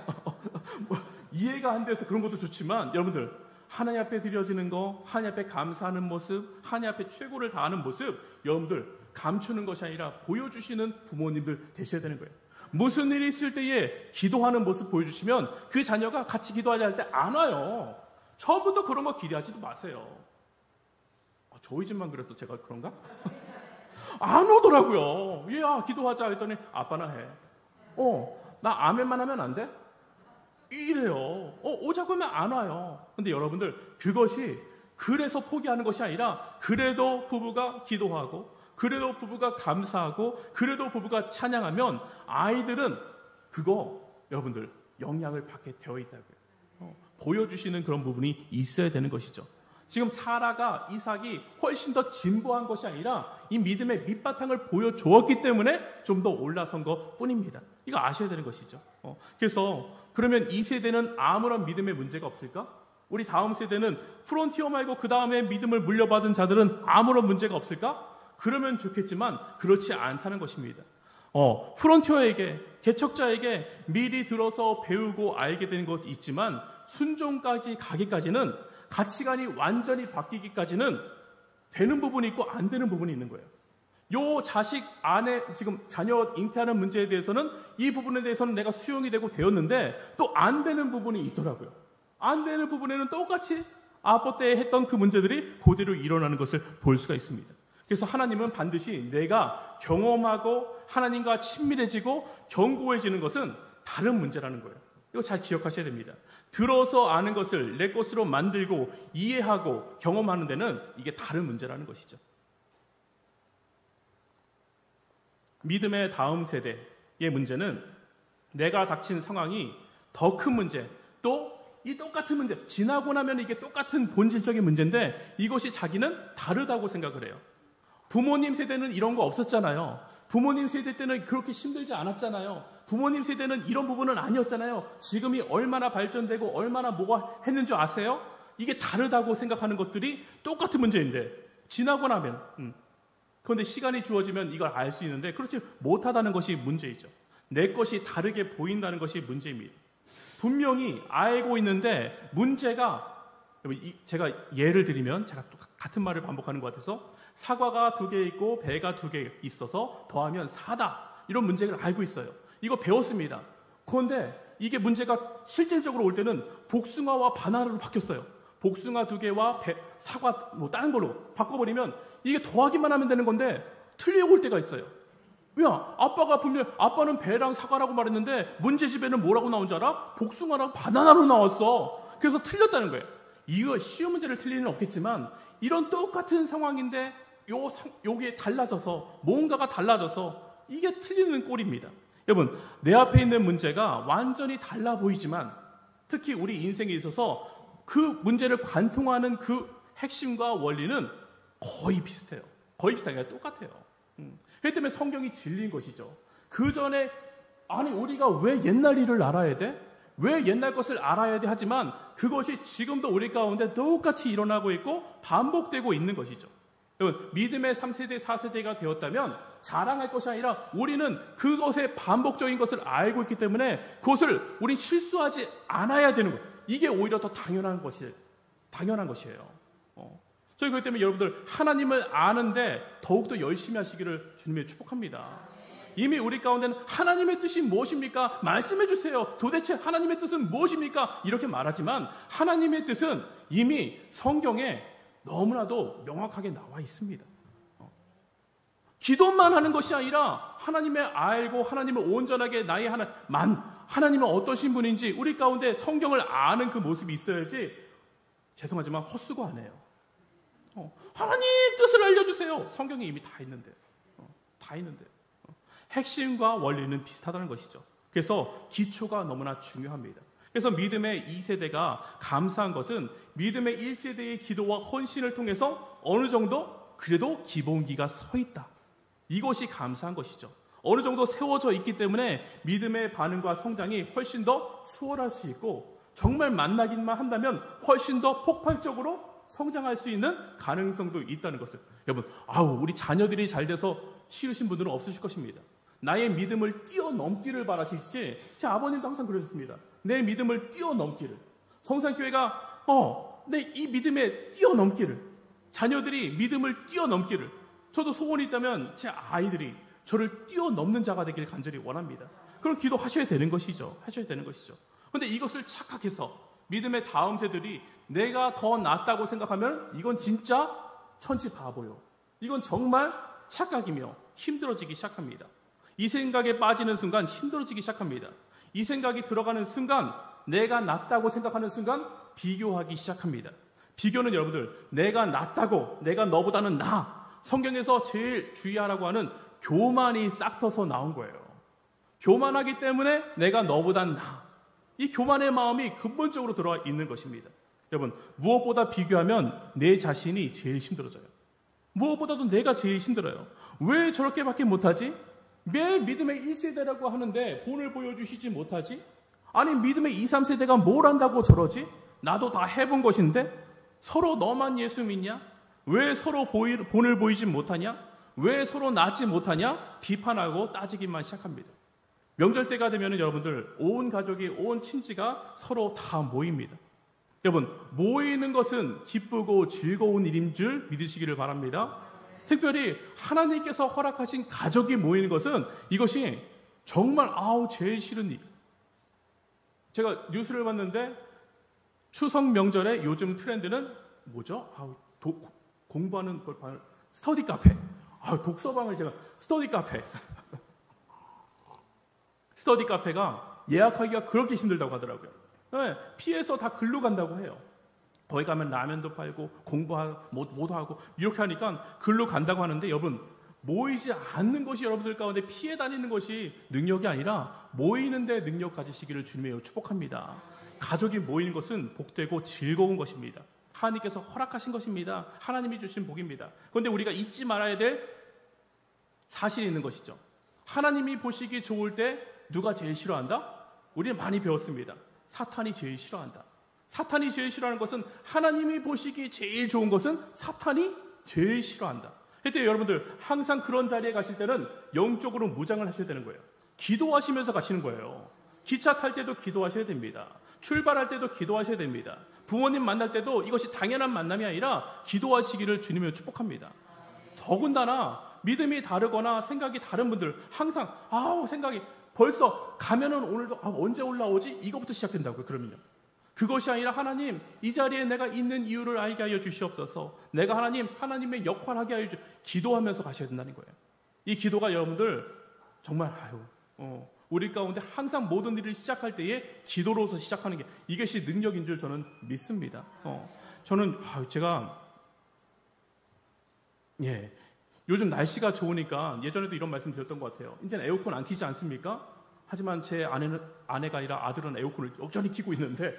이해가 안 돼서 그런 것도 좋지만, 여러분들, 하나님 앞에 드려지는 거, 하나님 앞에 감사하는 모습, 하나님 앞에 최고를 다하는 모습, 여러분들 감추는 것이 아니라 보여주시는 부모님들 되셔야 되는 거예요. 무슨 일이 있을 때에 기도하는 모습 보여주시면 그 자녀가 같이 기도하자 할 때 안 와요. 처음부터 그런 거 기대하지도 마세요. 저희 집만 그래서 제가 그런가? 안 오더라고요. 야, 기도하자 했더니 아빠나 해. 나 아멘만 하면 안 돼? 이래요. 오자고 하면 안 와요. 근데 여러분들, 그것이 그래서 포기하는 것이 아니라, 그래도 부부가 기도하고, 그래도 부부가 감사하고, 그래도 부부가 찬양하면 아이들은 그거 여러분들 영향을 받게 되어 있다고요. 보여주시는 그런 부분이 있어야 되는 것이죠. 지금 사라가, 이삭이 훨씬 더 진보한 것이 아니라 이 믿음의 밑바탕을 보여주었기 때문에 좀 더 올라선 것 뿐입니다. 이거 아셔야 되는 것이죠. 그래서 그러면 이 세대는 아무런 믿음의 문제가 없을까? 우리 다음 세대는 프론티어 말고 그 다음에 믿음을 물려받은 자들은 아무런 문제가 없을까? 그러면 좋겠지만 그렇지 않다는 것입니다. 프론티어에게, 개척자에게 미리 들어서 배우고 알게 되는 것이 있지만, 순종까지 가기까지는, 가치관이 완전히 바뀌기까지는 되는 부분이 있고 안 되는 부분이 있는 거예요. 요 자식 안에 지금 자녀 잉태하는 문제에 대해서는, 이 부분에 대해서는 내가 수용이 되고 되었는데 또 안 되는 부분이 있더라고요. 안 되는 부분에는 똑같이 아빠 때 했던 그 문제들이 그대로 일어나는 것을 볼 수가 있습니다. 그래서 하나님은 반드시 내가 경험하고 하나님과 친밀해지고 견고해지는 것은 다른 문제라는 거예요. 이거 잘 기억하셔야 됩니다. 들어서 아는 것을 내 것으로 만들고 이해하고 경험하는 데는 이게 다른 문제라는 것이죠. 믿음의 다음 세대의 문제는 내가 닥친 상황이 더 큰 문제, 또 이 똑같은 문제, 지나고 나면 이게 똑같은 본질적인 문제인데 이것이 자기는 다르다고 생각을 해요. 부모님 세대는 이런 거 없었잖아요. 부모님 세대 때는 그렇게 힘들지 않았잖아요. 부모님 세대는 이런 부분은 아니었잖아요. 지금이 얼마나 발전되고 얼마나 뭐가 했는지 아세요? 이게 다르다고 생각하는 것들이 똑같은 문제인데 지나고 나면 그런데 시간이 주어지면 이걸 알 수 있는데 그렇지 못하다는 것이 문제이죠. 내 것이 다르게 보인다는 것이 문제입니다. 분명히 알고 있는데 문제가, 제가 예를 들면 제가 또 같은 말을 반복하는 것 같아서 사과가 2개 있고 배가 2개 있어서 더하면 4다. 이런 문제를 알고 있어요. 이거 배웠습니다. 그런데 이게 문제가 실질적으로 올 때는 복숭아와 바나나로 바뀌었어요. 복숭아 2개와 사과 다른 걸로 바꿔버리면 이게 더하기만 하면 되는 건데 틀리고 올 때가 있어요. 야, 아빠가 분명 아빠는 배랑 사과라고 말했는데 문제집에는 뭐라고 나온 줄 알아? 복숭아랑 바나나로 나왔어. 그래서 틀렸다는 거예요. 이거 쉬운 문제를 틀릴 리는 없겠지만 이런 똑같은 상황인데 요게 달라져서 뭔가가 달라져서 이게 틀리는 꼴입니다. 여러분, 내 앞에 있는 문제가 완전히 달라 보이지만 특히 우리 인생에 있어서 그 문제를 관통하는 그 핵심과 원리는 거의 비슷해요. 거의 비슷하게 똑같아요. 그렇기 때문에 성경이 진리인 것이죠. 그 전에 아니 우리가 왜 옛날 일을 알아야 돼? 왜 옛날 것을 알아야 돼? 하지만 그것이 지금도 우리 가운데 똑같이 일어나고 있고 반복되고 있는 것이죠. 여러분, 믿음의 3세대, 4세대가 되었다면 자랑할 것이 아니라 우리는 그것의 반복적인 것을 알고 있기 때문에 그것을 우리 실수하지 않아야 되는 거예요. 이게 오히려 더 당연한 것이에요. 저희 그렇기 때문에 여러분들 하나님을 아는데 더욱더 열심히 하시기를 주님의 축복합니다. 이미 우리 가운데는 하나님의 뜻이 무엇입니까? 말씀해 주세요. 도대체 하나님의 뜻은 무엇입니까? 이렇게 말하지만 하나님의 뜻은 이미 성경에 너무나도 명확하게 나와 있습니다. 기도만 하는 것이 아니라 하나님을 알고 하나님을 온전하게 나의 하나님은 어떠신 분인지 우리 가운데 성경을 아는 그 모습이 있어야지 죄송하지만 헛수고 안 해요. 하나님 뜻을 알려주세요. 성경에 이미 다 있는데. 핵심과 원리는 비슷하다는 것이죠. 그래서 기초가 너무나 중요합니다. 그래서 믿음의 2세대가 감사한 것은 믿음의 1세대의 기도와 헌신을 통해서 어느 정도 그래도 기본기가 서 있다. 이것이 감사한 것이죠. 어느 정도 세워져 있기 때문에 믿음의 반응과 성장이 훨씬 더 수월할 수 있고 정말 만나기만 한다면 훨씬 더 폭발적으로 성장할 수 있는 가능성도 있다는 것을 여러분, 우리 자녀들이 잘 돼서 싫으신 분들은 없으실 것입니다. 나의 믿음을 뛰어넘기를 바라시지 제 아버님도 항상 그러셨습니다. 내 믿음을 뛰어넘기를. 성산교회가 내 이 믿음에 뛰어넘기를, 자녀들이 믿음을 뛰어넘기를. 저도 소원이 있다면 제 아이들이 저를 뛰어넘는 자가 되기를 간절히 원합니다. 그럼 기도하셔야 되는 것이죠. 그런데 이것을 착각해서 믿음의 다음 세들이 내가 더 낫다고 생각하면 이건 진짜 천지 바보요. 이건 정말 착각이며 힘들어지기 시작합니다. 이 생각에 빠지는 순간 힘들어지기 시작합니다. 이 생각이 들어가는 순간 내가 낫다고 생각하는 순간 비교하기 시작합니다. 비교는 여러분들 내가 낫다고 내가 너보다는 나아. 성경에서 제일 주의하라고 하는 교만이 싹터서 나온 거예요. 교만하기 때문에 내가 너보단 나아. 이 교만의 마음이 근본적으로 들어와 있는 것입니다. 여러분, 무엇보다 비교하면 내 자신이 제일 힘들어져요. 무엇보다도 내가 제일 힘들어요. 왜 저렇게밖에 못하지? 왜 믿음의 1세대라고 하는데 본을 보여주시지 못하지? 아니 믿음의 2, 3세대가 뭘 한다고 저러지? 나도 다 해본 것인데? 서로 너만 예수 믿냐? 왜 서로 본을 보이지 못하냐? 왜 서로 낫지 못하냐? 비판하고 따지기만 시작합니다. 명절 때가 되면 여러분들 온 가족이 온 친지가 서로 다 모입니다. 여러분, 모이는 것은 기쁘고 즐거운 일인 줄 믿으시기를 바랍니다. 특별히 하나님께서 허락하신 가족이 모이는 것은 이것이 정말 제일 싫은 일. 제가 뉴스를 봤는데 추석 명절에 요즘 트렌드는 뭐죠? 공부하는 걸 스터디 카페. 독서방을 제가 스터디 카페가 예약하기가 그렇게 힘들다고 하더라고요. 네, 피해서 다 글로 간다고 해요. 거기 가면 라면도 팔고 공부하고 뭐도 하고 이렇게 하니까 글로 간다고 하는데 여러분, 모이지 않는 것이 여러분들 가운데 피해 다니는 것이 능력이 아니라 모이는 데 능력 가지시기를 주님의 축복합니다. 가족이 모이는 것은 복되고 즐거운 것입니다. 하나님께서 허락하신 것입니다. 하나님이 주신 복입니다. 그런데 우리가 잊지 말아야 될 사실이 있는 것이죠. 하나님이 보시기 좋을 때 누가 제일 싫어한다? 우리는 많이 배웠습니다. 사탄이 제일 싫어한다. 사탄이 제일 싫어하는 것은 하나님이 보시기 제일 좋은 것은 사탄이 제일 싫어한다. 그때 여러분들 항상 그런 자리에 가실 때는 영적으로 무장을 하셔야 되는 거예요. 기도하시면서 가시는 거예요. 기차 탈 때도 기도하셔야 됩니다. 출발할 때도 기도하셔야 됩니다. 부모님 만날 때도 이것이 당연한 만남이 아니라 기도하시기를 주님을 축복합니다. 더군다나 믿음이 다르거나 생각이 다른 분들 항상 생각이 벌써 가면은 오늘도 언제 올라오지? 이거부터 시작된다고요. 그러면요. 그것이 아니라 하나님, 이 자리에 내가 있는 이유를 알게 하여 주시옵소서. 내가 하나님의 역할을 하게 하여 주시옵소서. 기도하면서 가셔야 된다는 거예요. 이 기도가 여러분들 정말 우리 가운데 항상 모든 일을 시작할 때에 기도로서 시작하는 게 이것이 능력인 줄 저는 믿습니다. 저는 제가 요즘 날씨가 좋으니까 예전에도 이런 말씀 드렸던 것 같아요. 이제는 에어컨 안 켜지 않습니까? 하지만 제 아내가 아니라 아들은 에어컨을 여전히 켜고 있는데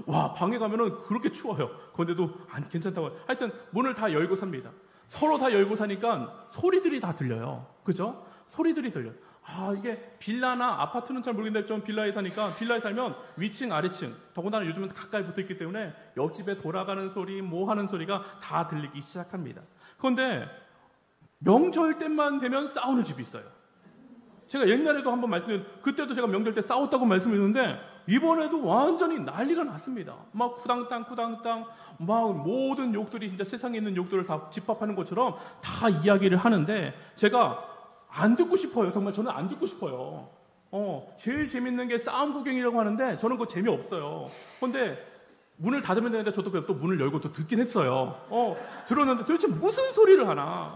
와, 방에 가면은 그렇게 추워요. 그런데도 안 괜찮다고. 하여튼 문을 다 열고 삽니다. 서로 다 열고 사니까 소리들이 다 들려요. 그죠? 소리들이 들려요. 이게 빌라나 아파트는 잘 모르겠는데 좀 빌라에 사니까 빌라에 살면 위층 아래층 더군다나 요즘은 가까이 붙어있기 때문에 옆집에 돌아가는 소리 뭐 하는 소리가 다 들리기 시작합니다. 그런데 명절 때만 되면 싸우는 집이 있어요. 제가 옛날에도 한번 말씀드렸는데 그때도 제가 명절 때 싸웠다고 말씀드렸는데 이번에도 완전히 난리가 났습니다. 막 쿠당땅 막 모든 욕들이 진짜 세상에 있는 욕들을 다 집합하는 것처럼 다 이야기를 하는데 제가 안 듣고 싶어요. 정말 저는 안 듣고 싶어요. 제일 재밌는 게 싸움 구경이라고 하는데 저는 그거 재미없어요. 그런데 문을 닫으면 되는데 저도 또 문을 열고 또 듣긴 했어요. 들었는데 도대체 무슨 소리를 하나?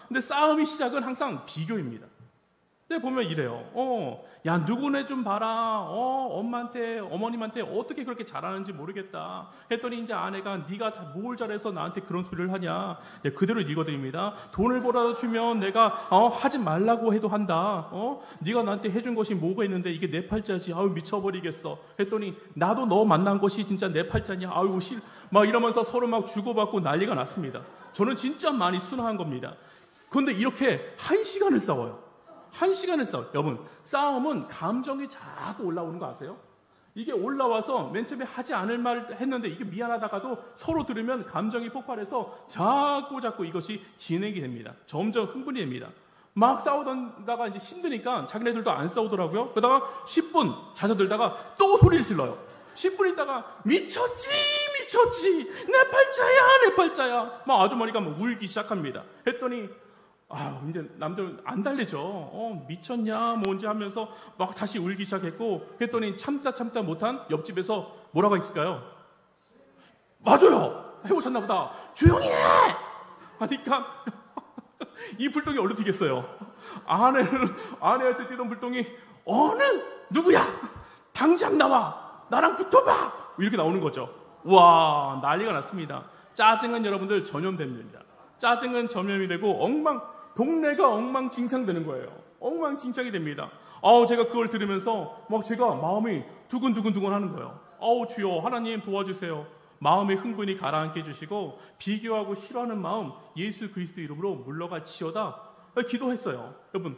근데 싸움의 시작은 항상 비교입니다. 근데 보면 이래요. 야, 누구네 좀 봐라. 엄마한테, 어머님한테 어떻게 그렇게 잘하는지 모르겠다. 했더니 이제 아내가 네가 뭘 잘해서 나한테 그런 소리를 하냐. 그대로 읽어드립니다. 돈을 벌어다 주면 내가 하지 말라고 해도 한다. 네가 나한테 해준 것이 뭐가 있는데 이게 내 팔자지. 아유, 미쳐버리겠어. 했더니 나도 너 만난 것이 진짜 내 팔자냐. 아유, 막 이러면서 서로 막 주고받고 난리가 났습니다. 저는 진짜 많이 순화한 겁니다. 그런데 이렇게 1시간을 싸워요. 1시간을 싸워요. 여러분, 싸움은 감정이 자꾸 올라오는 거 아세요? 이게 올라와서 맨 처음에 하지 않을 말을 했는데 이게 미안하다가도 서로 들으면 감정이 폭발해서 자꾸 이것이 진행이 됩니다. 점점 흥분이 됩니다. 막 싸우다가 이제 힘드니까 자기네들도 안 싸우더라고요. 그러다가 10분 잦아들다가 또 소리를 질러요. 10분 있다가 미쳤지 내 팔자야 막 아주머니가 막 울기 시작합니다. 했더니 이제 남들 안 달래죠. 미쳤냐 뭔지 하면서 막 다시 울기 시작했고 했더니 참다 못한 옆집에서 뭐라고 했을까요? 맞아요. 해보셨나 보다. 조용히 해! 하니까 이 불똥이 얼른 튀겠어요. 아내한테 뛰던 불똥이 누구야? 당장 나와! 나랑 붙어봐! 이렇게 나오는 거죠. 와, 난리가 났습니다. 짜증은 여러분들 전염됩니다. 짜증은 전염이 되고 동네가 엉망진창되는 거예요. 엉망진창이 됩니다. 제가 그걸 들으면서 막 제가 마음이 두근두근 하는 거예요. 주여 하나님 도와주세요. 마음의 흥분이 가라앉게 해주시고 비교하고 싫어하는 마음 예수 그리스도 이름으로 물러갈지어다 기도했어요. 여러분,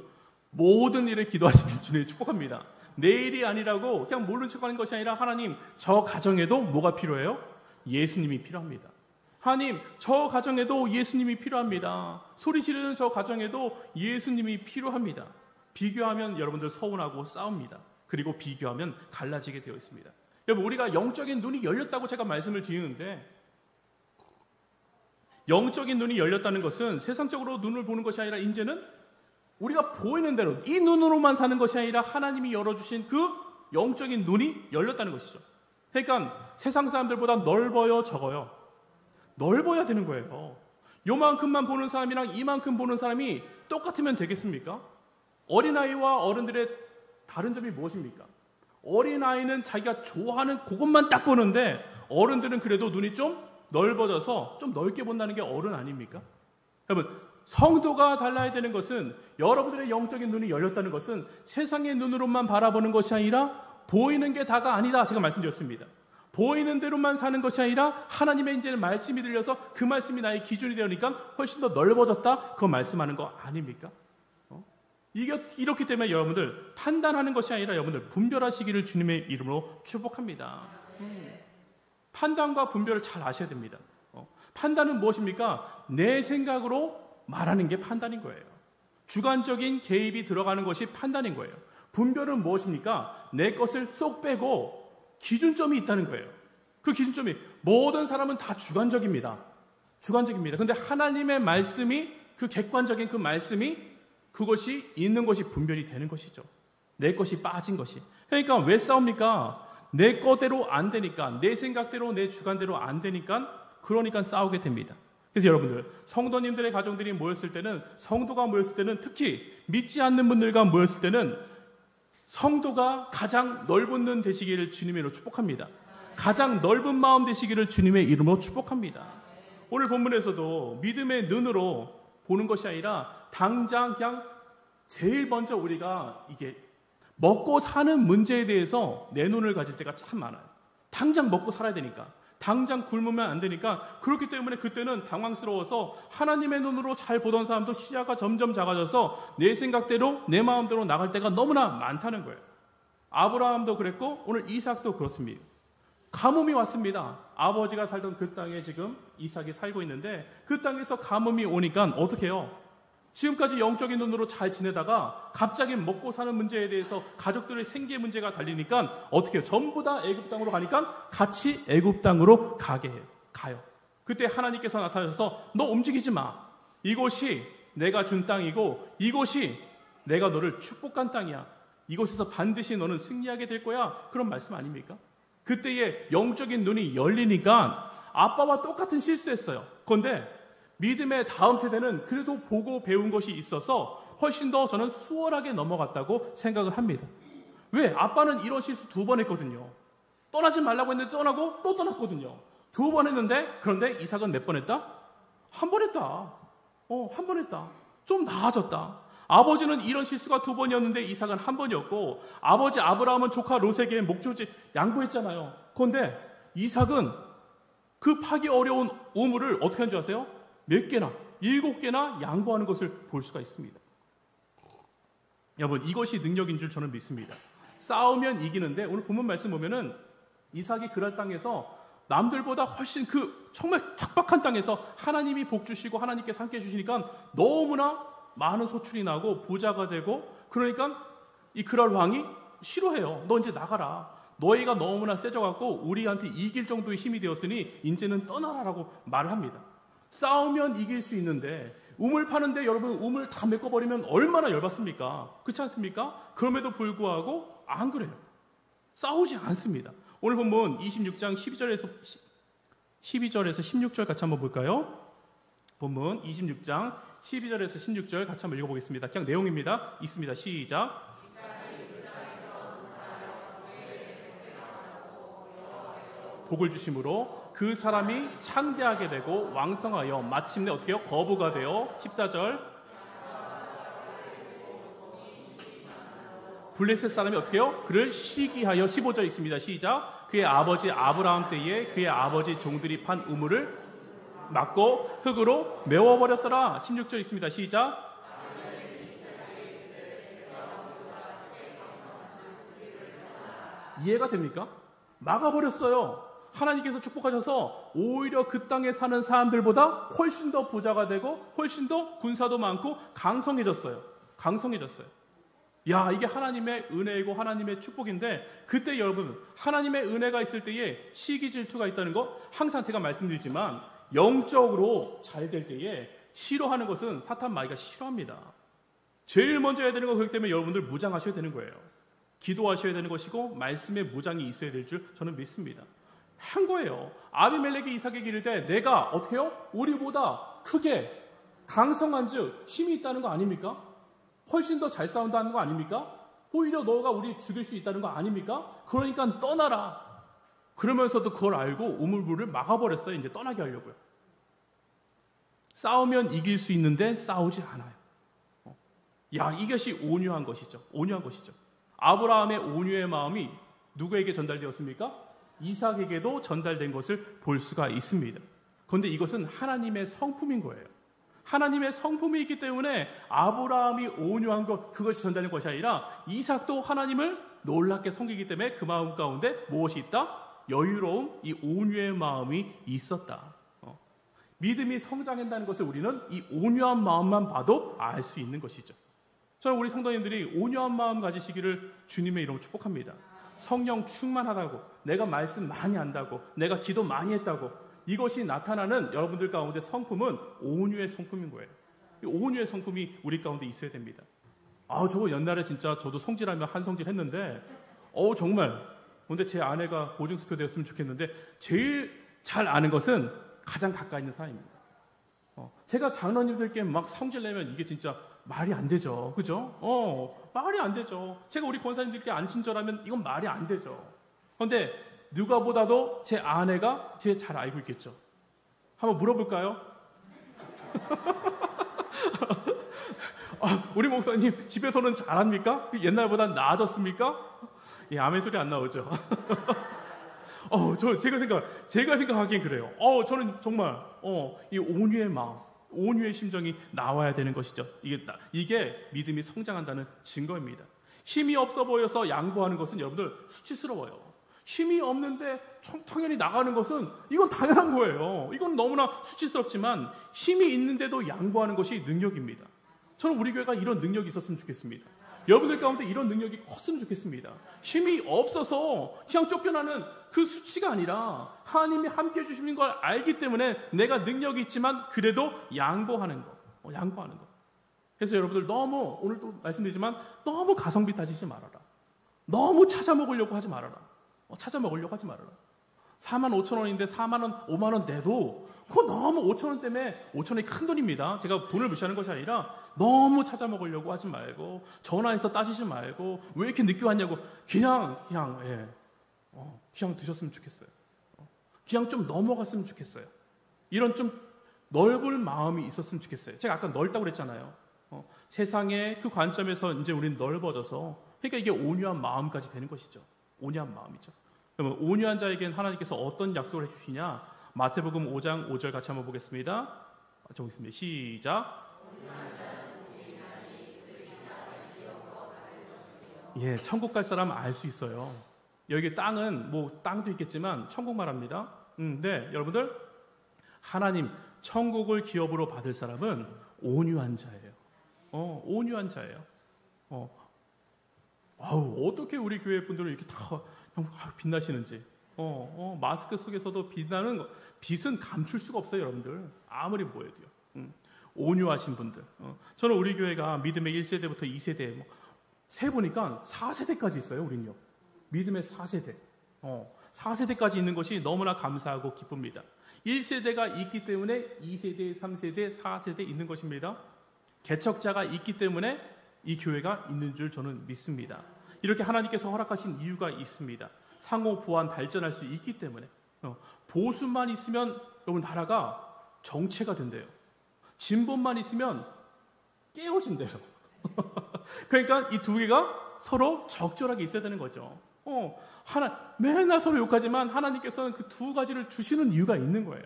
모든 일에 기도하시길 주님 축복합니다. 내일이 아니라고 그냥 모른 척하는 것이 아니라 하나님, 저 가정에도 뭐가 필요해요? 예수님이 필요합니다. 하나님, 저 가정에도 예수님이 필요합니다. 소리 지르는 저 가정에도 예수님이 필요합니다. 비교하면 여러분들 서운하고 싸웁니다. 그리고 비교하면 갈라지게 되어 있습니다. 여러분, 우리가 영적인 눈이 열렸다고 제가 말씀을 드리는데 영적인 눈이 열렸다는 것은 세상적으로 눈을 보는 것이 아니라 이제는 우리가 보이는 대로 이 눈으로만 사는 것이 아니라 하나님이 열어주신 그 영적인 눈이 열렸다는 것이죠. 그러니까 세상 사람들보다 넓어요, 적어요? 넓어야 되는 거예요. 요만큼만 보는 사람이랑 이만큼 보는 사람이 똑같으면 되겠습니까? 어린아이와 어른들의 다른 점이 무엇입니까? 어린아이는 자기가 좋아하는 그것만 딱 보는데 어른들은 그래도 눈이 좀 넓어져서 좀 넓게 본다는 게 어른 아닙니까? 여러분, 성도가 달라야 되는 것은 여러분들의 영적인 눈이 열렸다는 것은 세상의 눈으로만 바라보는 것이 아니라 보이는 게 다가 아니다. 제가 말씀드렸습니다. 보이는 대로만 사는 것이 아니라 하나님의 이제는 말씀이 들려서 그 말씀이 나의 기준이 되니까 훨씬 더 넓어졌다. 그거 말씀하는 거 아닙니까? 이렇기 때문에 여러분들 판단하는 것이 아니라 여러분들 분별하시기를 주님의 이름으로 축복합니다. 판단과 분별을 잘 아셔야 됩니다. 판단은 무엇입니까? 내 생각으로 말하는 게 판단인 거예요. 주관적인 개입이 들어가는 것이 판단인 거예요. 분별은 무엇입니까? 내 것을 쏙 빼고 기준점이 있다는 거예요. 그 기준점이 모든 사람은 다 주관적입니다. 그런데 하나님의 말씀이 그 객관적인 그 말씀이 그것이 있는 것이 분별이 되는 것이죠. 내 것이 빠진 것이. 그러니까 왜 싸웁니까? 내 거대로 안 되니까, 내 생각대로 내 주관대로 안 되니까 그러니까 싸우게 됩니다. 그래서 여러분들, 성도님들의 가정들이 모였을 때는, 성도가 모였을 때는, 특히 믿지 않는 분들과 모였을 때는 성도가 가장 넓은 눈 되시기를 주님의 이름으로 축복합니다. 가장 넓은 마음 되시기를 주님의 이름으로 축복합니다. 오늘 본문에서도 믿음의 눈으로 보는 것이 아니라 당장 그냥 제일 먼저 우리가 이게 먹고 사는 문제에 대해서 내 눈을 가질 때가 참 많아요. 당장 먹고 살아야 되니까, 당장 굶으면 안 되니까, 그렇기 때문에 그때는 당황스러워서 하나님의 눈으로 잘 보던 사람도 시야가 점점 작아져서 내 생각대로 내 마음대로 나갈 때가 너무나 많다는 거예요. 아브라함도 그랬고 오늘 이삭도 그렇습니다. 가뭄이 왔습니다. 아버지가 살던 그 땅에 지금 이삭이 살고 있는데 그 땅에서 가뭄이 오니까 어떻게 해요? 지금까지 영적인 눈으로 잘 지내다가 갑자기 먹고 사는 문제에 대해서 가족들의 생계 문제가 달리니까 어떻게 해요? 전부 다 애굽 땅으로 가니까 같이 애굽 땅으로 가요. 그때 하나님께서 나타나셔서 너 움직이지 마. 이곳이 내가 준 땅이고 이곳이 내가 너를 축복한 땅이야. 이곳에서 반드시 너는 승리하게 될 거야. 그런 말씀 아닙니까? 그때의 영적인 눈이 열리니까 아빠와 똑같은 실수했어요. 그런데 믿음의 다음 세대는 그래도 보고 배운 것이 있어서 훨씬 더 저는 수월하게 넘어갔다고 생각을 합니다. 왜? 아빠는 이런 실수 2번 했거든요. 떠나지 말라고 했는데 떠나고 또 떠났거든요. 2번 했는데, 그런데 이삭은 몇 번 했다? 1번 했다. 1번 했다. 좀 나아졌다. 아버지는 이런 실수가 2번이었는데 이삭은 1번이었고, 아버지 아브라함은 조카 롯에게 목조지 양보했잖아요. 그런데 이삭은 그 파기 어려운 우물을 어떻게 한 줄 아세요? 몇 개나, 7개나 양보하는 것을 볼 수가 있습니다. 여러분, 이것이 능력인 줄 저는 믿습니다. 싸우면 이기는데 오늘 본문 말씀 보면은 이삭이 그랄 땅에서 남들보다 훨씬 정말 척박한 땅에서 하나님이 복 주시고 하나님께서 함께 해주시니까 너무나 많은 소출이 나고 부자가 되고, 그러니까 이 그랄 왕이 싫어해요. 너 이제 나가라. 너희가 너무나 세져갖고 우리한테 이길 정도의 힘이 되었으니 이제는 떠나라라고 말을 합니다. 싸우면 이길 수 있는데 우물 파는데 여러분 우물 다 메꿔버리면 얼마나 열받습니까? 그렇지 않습니까? 그럼에도 불구하고 안 그래요. 싸우지 않습니다. 오늘 본문 26장 12절에서 16절 같이 한번 볼까요? 본문 26장 12절에서 16절 같이 한번 읽어보겠습니다. 그냥 내용입니다. 있습니다. 시작. 복을 주심으로 그 사람이 창대하게 되고 왕성하여 마침내 어떻게 해요? 거부가 되어 14절 블레셋 사람이 어떻게 해요? 그를 시기하여 15절 있습니다. 시작. 그의 아버지 아브라함 때에 그의 아버지 종들이 판 우물을 막고 흙으로 메워버렸더라. 16절 있습니다. 시작. 이해가 됩니까? 막아버렸어요. 하나님께서 축복하셔서 오히려 그 땅에 사는 사람들보다 훨씬 더 부자가 되고 훨씬 더 군사도 많고 강성해졌어요. 야, 이게 하나님의 은혜이고 하나님의 축복인데, 그때 여러분 하나님의 은혜가 있을 때에 시기 질투가 있다는 거 항상 제가 말씀드리지만 영적으로 잘 될 때에 싫어하는 것은 사탄 마귀가 싫어합니다. 제일 먼저 해야 되는 건 그렇기 때문에 여러분들 무장하셔야 되는 거예요. 기도하셔야 되는 것이고 말씀에 무장이 있어야 될 줄 저는 믿습니다. 한 거예요. 아비멜렉이 이삭에게 이를 때 내가 어떻게 해요? 우리보다 크게 강성한 즉 힘이 있다는 거 아닙니까? 훨씬 더 잘 싸운다는 거 아닙니까? 오히려 너가 우리 죽일 수 있다는 거 아닙니까? 그러니까 떠나라. 그러면서도 그걸 알고 우물물을 막아버렸어요. 이제 떠나게 하려고요. 싸우면 이길 수 있는데 싸우지 않아요. 야, 이것이 온유한 것이죠. 아브라함의 온유의 마음이 누구에게 전달되었습니까? 이삭에게도 전달된 것을 볼 수가 있습니다. 그런데 이것은 하나님의 성품인 거예요. 하나님의 성품이 있기 때문에 아브라함이 온유한 것, 그것이 전달된 것이 아니라 이삭도 하나님을 놀랍게 섬기기 때문에 그 마음 가운데 무엇이 있다? 여유로움, 이 온유의 마음이 있었다. 믿음이 성장한다는 것을 우리는 이 온유한 마음만 봐도 알 수 있는 것이죠. 저는 우리 성도님들이 온유한 마음 가지시기를 주님의 이름으로 축복합니다. 성령 충만하다고, 내가 말씀 많이 안다고, 내가 기도 많이 했다고, 이것이 나타나는 여러분들 가운데 성품은 온유의 성품인 거예요. 이 온유의 성품이 우리 가운데 있어야 됩니다. 저거 옛날에 진짜 저도 성질하며 한성질 했는데 정말, 근데 제 아내가 보증수표 되었으면 좋겠는데 제일 잘 아는 것은 가장 가까이 있는 사람입니다. 제가 장로님들께 막 성질내면 이게 진짜 말이 안 되죠. 그죠? 말이 안 되죠. 제가 우리 권사님들께 안 친절하면 이건 말이 안 되죠. 그런데 누가보다도 제 아내가 제 잘 알고 있겠죠. 한번 물어볼까요? 우리 목사님 집에서는 잘합니까? 옛날보다 나아졌습니까? 예, 아멘 소리 안 나오죠. 제가 생각하기엔 그래요. 저는 정말 이 온유의 마음, 온유의 심정이 나와야 되는 것이죠. 이게 믿음이 성장한다는 증거입니다. 힘이 없어 보여서 양보하는 것은 여러분들 수치스러워요. 힘이 없는데 당연히 나가는 것은 이건 당연한 거예요. 이건 너무나 수치스럽지만 힘이 있는데도 양보하는 것이 능력입니다. 저는 우리 교회가 이런 능력이 있었으면 좋겠습니다. 여러분들 가운데 이런 능력이 컸으면 좋겠습니다. 힘이 없어서 그냥 쫓겨나는 그 수치가 아니라 하나님이 함께 해주시는 걸 알기 때문에 내가 능력이 있지만 그래도 양보하는 거. 양보하는 거. 그래서 여러분들 너무 오늘 또 말씀드리지만 너무 가성비 따지지 말아라. 너무 찾아먹으려고 하지 말아라. 찾아먹으려고 하지 말아라. 45,000원인데 4만원, 5만원 내도 그거 너무 5,000원 때문에 5,000원이 큰 돈입니다. 제가 돈을 무시하는 것이 아니라 너무 찾아먹으려고 하지 말고 전화해서 따지지 말고 왜 이렇게 늦게 왔냐고 그냥 드셨으면 좋겠어요. 그냥 좀 넘어갔으면 좋겠어요. 이런 좀 넓은 마음이 있었으면 좋겠어요. 제가 아까 넓다고 그랬잖아요. 세상의 그 관점에서 이제 우리는 넓어져서 그러니까 이게 온유한 마음까지 되는 것이죠. 온유한 마음이죠. 그러면 온유한 자에겐 하나님께서 어떤 약속을 해주시냐? 마태복음 5장 5절 같이 한번 보겠습니다. 적겠습니다. 시작. 예, 천국 갈 사람 알 수 있어요. 여기 땅은 뭐 땅도 있겠지만 천국 말합니다. 네, 여러분들 하나님 천국을 기업으로 받을 사람은 온유한 자예요. 온유한 자예요. 어떻게 우리 교회 분들은 이렇게 다 빛나시는지. 마스크 속에서도 빛나는 거, 빛은 감출 수가 없어요, 여러분들. 아무리 보여도요. 온유하신 분들. 저는 우리 교회가 믿음의 1세대부터 2세대, 세 보니까 4세대까지 있어요, 우린요. 믿음의 4세대. 4세대까지 있는 것이 너무나 감사하고 기쁩니다. 1세대가 있기 때문에 2세대, 3세대, 4세대 있는 것입니다. 개척자가 있기 때문에 이 교회가 있는 줄 저는 믿습니다. 이렇게 하나님께서 허락하신 이유가 있습니다. 상호 보완 발전할 수 있기 때문에. 보수만 있으면 여러분 나라가 정체가 된대요. 진보만 있으면 깨어진대요. 그러니까 이 두 개가 서로 적절하게 있어야 되는 거죠. 맨날 서로 욕하지만 하나님께서는 그 두 가지를 주시는 이유가 있는 거예요.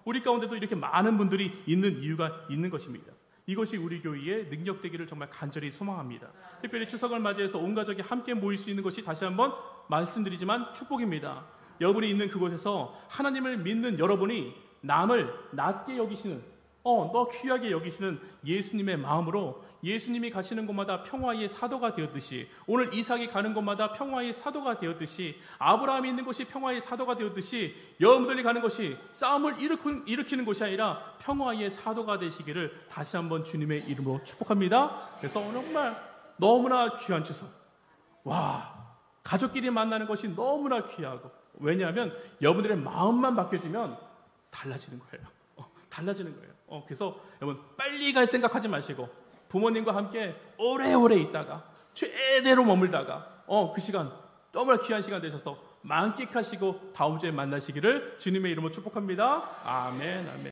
우리 가운데도 이렇게 많은 분들이 있는 이유가 있는 것입니다. 이것이 우리 교회의 능력되기를 정말 간절히 소망합니다. 특별히 추석을 맞이해서 온 가족이 함께 모일 수 있는 것이 다시 한번 말씀드리지만 축복입니다. 여러분이 있는 그곳에서 하나님을 믿는 여러분이 남을 낮게 여기시는 너 귀하게 여기시는 예수님의 마음으로 예수님이 가시는 곳마다 평화의 사도가 되었듯이 오늘 이삭이 가는 곳마다 평화의 사도가 되었듯이 아브라함이 있는 곳이 평화의 사도가 되었듯이 여러분들이 가는 것이 싸움을 일으키는 곳이 아니라 평화의 사도가 되시기를 다시 한번 주님의 이름으로 축복합니다. 그래서 정말 너무나 귀한 추석. 가족끼리 만나는 것이 너무나 귀하고 왜냐하면 여러분들의 마음만 바뀌어지면 달라지는 거예요. 달라지는 거예요. 그래서 여러분 빨리 갈 생각하지 마시고 부모님과 함께 오래오래 있다가 최대로 머물다가 그 시간 너무나 귀한 시간 되셔서 만끽하시고 다음 주에 만나시기를 주님의 이름으로 축복합니다. 아멘. 아멘.